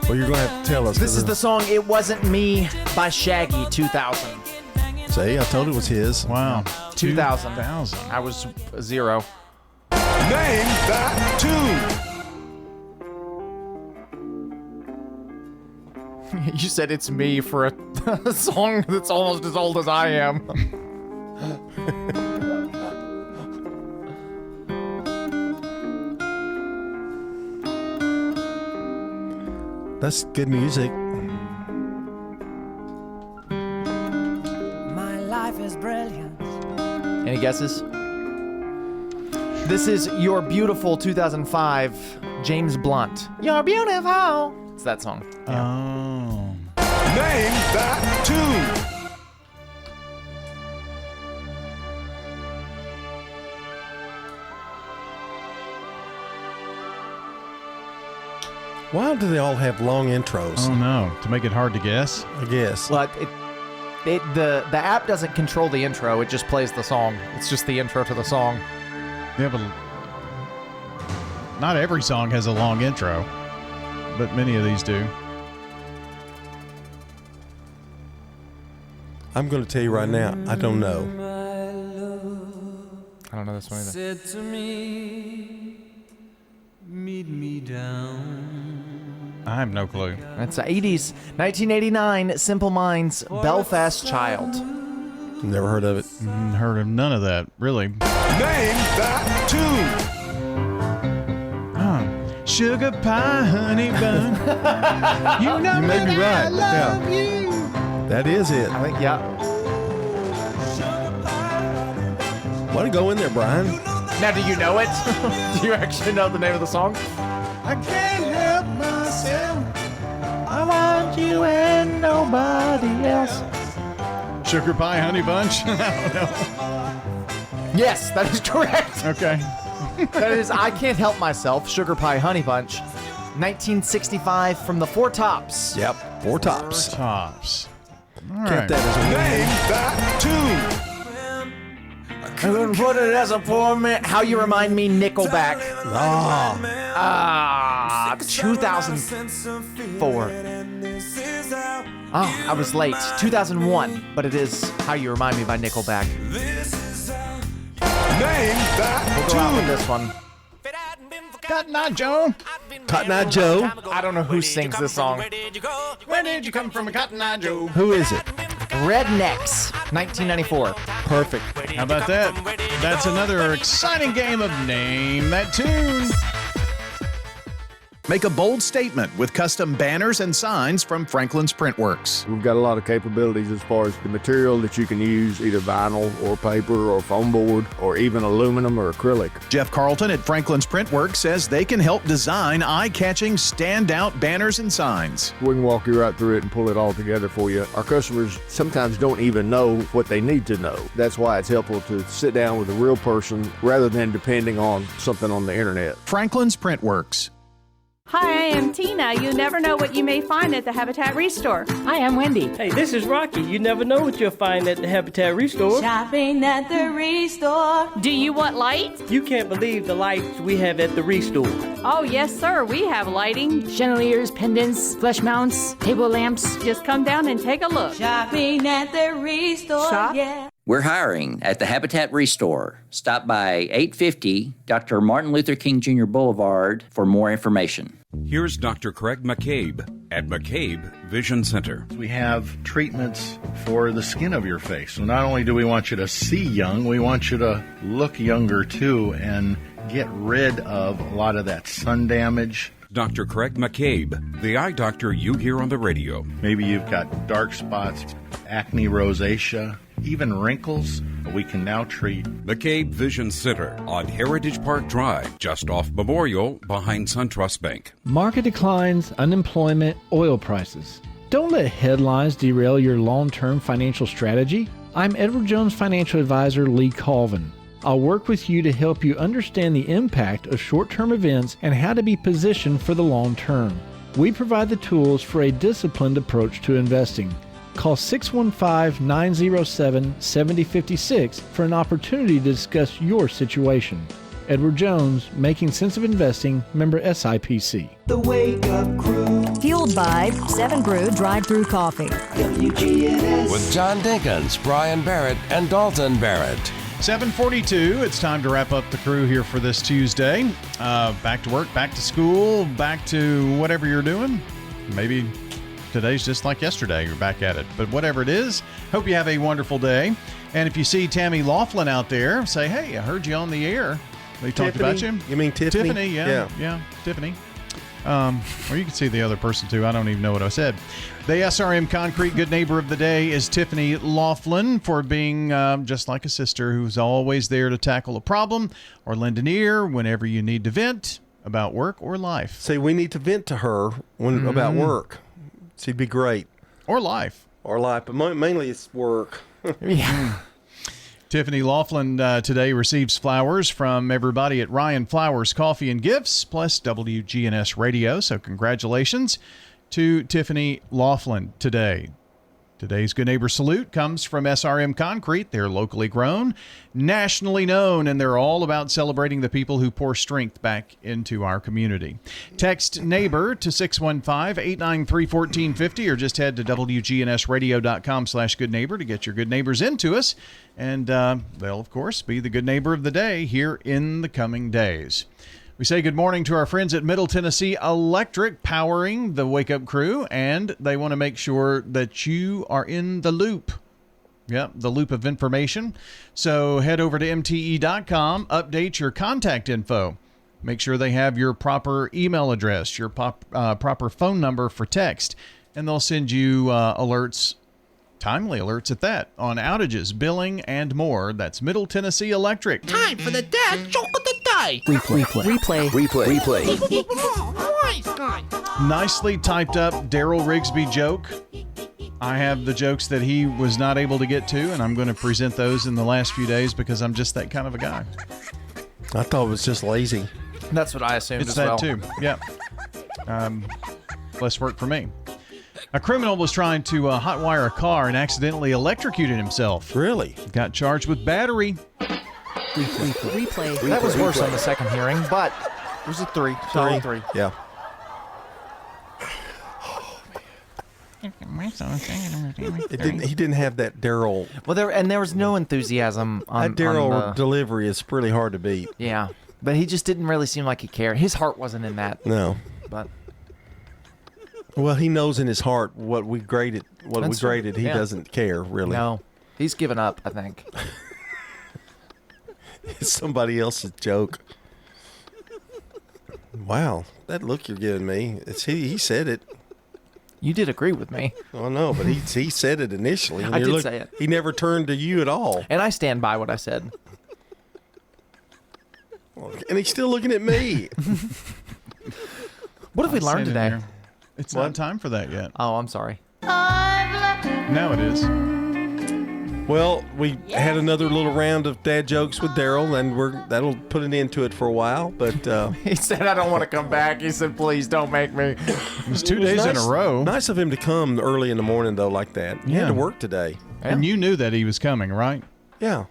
Well, you're going to have to tell us. This is the song It Wasn't Me by Shaggy, 2000. See, I told it was his. Wow. 2000. I was 0. Name That Tune. You said it's me for a song that's almost as old as I am. That's good music. My life is brilliant. Any guesses? This is You're Beautiful, 2005, James Blunt. You're beautiful. It's that song. Oh. Name That Tune. Why do they all have long intros? Oh no, to make it hard to guess. I guess. But the app doesn't control the intro. It just plays the song. It's just the intro to the song. Yeah, but not every song has a long intro, but many of these do. I'm going to tell you right now, I don't know. I don't know this one either. Said to me, meet me down. I have no clue. That's 80s. 1989, Simple Minds, Belfast Child. Never heard of it. Heard of none of that, really. Name That Tune. Sugar pie, honey bun. You know You may be that I right. love Yeah. you. That is it. I think, yeah. Way to go in there, Brian. Now, do you know it? Do you actually know the name of the song? I can't help myself. I want you and nobody else. Sugar pie, honey bunch? I don't know. Yes, that is correct. Okay. That is I Can't Help Myself, Sugar Pie Honey Bunch. 1965 from the Four Tops. Yep, Four Tops. Tops. All Kept right. that as a Name That Tune. I'm gonna put it as a poor man. How You Remind Me, Nickelback. 2004. Oh, I was late. 2001, but it is How You Remind Me by Nickelback. Name that We'll go out with this one. Cotton Eye Joe. Cotton Eye Joe. I don't know who sings this song. Where did you come from, Cotton Eye Joe? Who is it? Rednecks, 1994. Perfect. How about that? That's another exciting game of Name That Tune. Make a bold statement with custom banners and signs from Franklin's Printworks. We've got a lot of capabilities as far as the material that you can use, either vinyl or paper or foam board or even aluminum or acrylic. Jeff Carlton at Franklin's Printworks says they can help design eye-catching, standout banners and signs. We can walk you right through it and pull it all together for you. Our customers sometimes don't even know what they need to know. That's why it's helpful to sit down with a real person rather than depending on something on the internet. Franklin's Printworks. Hi, I am Tina. You never know what you may find at the Habitat Restore. Hi, I'm Wendy. Hey, this is Rocky. You never know what you'll find at the Habitat Restore. Shopping at the Restore. Do you want lights? You can't believe the lights we have at the Restore. Oh, yes, sir. We have lighting. Chandeliers, pendants, flush mounts, table lamps. Just come down and take a look. Shopping at the Restore. Shop? Yeah. We're hiring at the Habitat Restore. Stop by 850 Dr. Martin Luther King Jr. Boulevard for more information. Here's Dr. Craig McCabe at McCabe Vision Center. We have treatments for the skin of your face. So not only do we want you to see young, we want you to look younger too and get rid of a lot of that sun damage. Dr. Craig McCabe, the eye doctor you hear on the radio. Maybe you've got dark spots, acne, rosacea, even wrinkles. We can now treat. McCabe Vision Center on Heritage Park Drive, just off Memorial, behind SunTrust Bank. Market declines, unemployment, oil prices. Don't let headlines derail your long-term financial strategy. I'm Edward Jones financial advisor Lee Colvin. I'll work with you to help you understand the impact of short-term events and how to be positioned for the long term. We provide the tools for a disciplined approach to investing. Call 615-907-7056 for an opportunity to discuss your situation. Edward Jones, Making Sense of Investing, member SIPC. The Wake Up Crew. Fueled by 7 Brew Drive-Thru Coffee. WGNS. With John Dinkins, Brian Barrett, and Dalton Barrett. 7:42. It's time to wrap up the crew here for this Tuesday. Back to work, back to school, back to whatever you're doing. Maybe today's just like yesterday. You're back at it. But whatever it is, hope you have a wonderful day. And if you see Tammy Laughlin out there, say, hey, I heard you on the air. They talked about you. You mean Tiffany? Tiffany, yeah, Tiffany. Or you can see the other person too. I don't even know what I said. The SRM Concrete Good Neighbor of the Day is Tiffany Laughlin for being just like a sister who's always there to tackle a problem or lend an ear whenever you need to vent about work or life. See, we need to vent to her about work. She'd be great. Or life. But mainly it's work. Yeah. Tiffany Laughlin today receives flowers from everybody at Ryan Flowers Coffee and Gifts, plus WGNS Radio. So congratulations to Tiffany Laughlin today. Today's Good Neighbor Salute comes from SRM Concrete. They're locally grown, nationally known, and they're all about celebrating the people who pour strength back into our community. Text NEIGHBOR to 615-893-1450 or just head to WGNSradio.com/goodneighbor to get your good neighbors into us. And they'll, of course, be the good neighbor of the day here in the coming days. We say good morning to our friends at Middle Tennessee Electric, powering the Wake Up Crew, and they want to make sure that you are in the loop. Yep, the loop of information. So head over to MTE.com, update your contact info. Make sure they have your proper email address, your proper phone number for text, and they'll send you alerts, timely alerts at that, on outages, billing, and more. That's Middle Tennessee Electric. Time for the dad joke of the day. Replay. Nicely typed up Daryl Rigsby joke. I have the jokes that he was not able to get to, and I'm going to present those in the last few days because I'm just that kind of a guy. I thought it was just lazy. That's what I assumed It's as that well. too. Yeah. Less work for me. A criminal was trying to hotwire a car and accidentally electrocuted himself. Really? Got charged with battery. Replay. That was worse on the second hearing, but it was a 3. Solid 3. Yeah. He didn't have that Daryl. Well, there was no enthusiasm on That Daryl on the- delivery is pretty hard to beat. Yeah, but he just didn't really seem like he cared. His heart wasn't in that. No. But Well, he knows in his heart what we graded. That's true. He Yeah. doesn't care really. no, he's given up, I think. It's somebody else's joke. Wow, that look you're giving me. It's he said it. You did agree with me. Oh no, but he said it initially. and I you did say it. He never turned to you at all. And I stand by what I said. And he's still looking at me. What have we I'll learned say it today? here. It's not time for that yet. Oh, I'm sorry. Now it is. Well, we had another little round of dad jokes with Daryl, and that'll put an end to it for a while. But He said, I don't want to come back. He said, please don't make me. It was 2 days in a row. Nice of him to come early in the morning, though, like that. He had to work today. And you knew that he was coming, right? Yeah.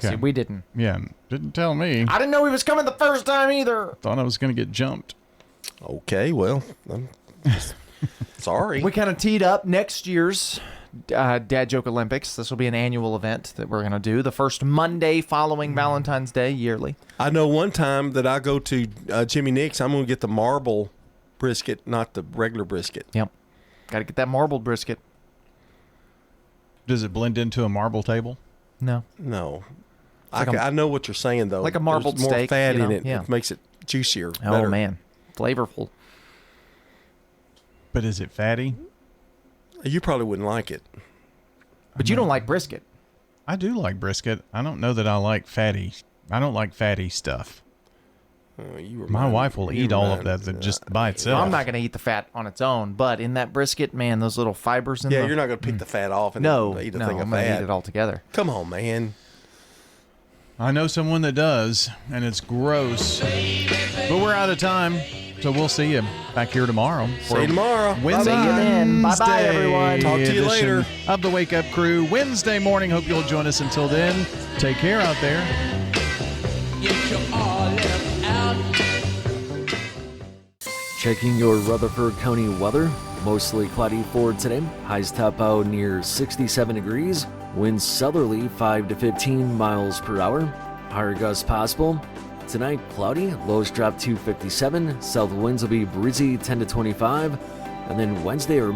See, we didn't. Yeah, didn't tell me. I didn't know he was coming the first time either. Thought I was going to get jumped. Okay, well, I'm sorry. We kind of teed up next year's Dad Joke Olympics. This will be an annual event that we're going to do the first Monday following Valentine's Day yearly. I know one time that I go to Jimmy Nick's, I'm going to get the marble brisket, not the regular brisket. Yep. Got to get that marbled brisket. Does it blend into a marble table? No. No. Like I know what you're saying, though. like a marbled There's more steak, fat you know, in it. yeah. It makes it juicier. Oh, better. man. Flavorful. But is it fatty? You probably wouldn't like it. But you don't like brisket. I do like brisket. I don't know that I like fatty. I don't like fatty stuff. My wife will eat all of that just by itself. I'm not going to eat the fat on its own, but in that brisket, man, those little fibers in Yeah, the... you're not going to pick the fat off and eat a thing of I'm going to fat. eat it all together. Come on, man. I know someone that does, and it's gross. But we're out of time, so we'll see you back here tomorrow. See you tomorrow. Wednesday, See you then. Bye-bye, everyone. Talk to you edition later. Of the Wake Up Crew Wednesday morning. Hope you'll join us until then. Take care out there. Checking your Rutherford County weather. Mostly cloudy for today. Highs top out near 67 degrees. Winds southerly 5 to 15 miles per hour. Higher gusts possible. Tonight, cloudy. Lows drop to 57. South winds will be breezy 10 to 25. And then Wednesday or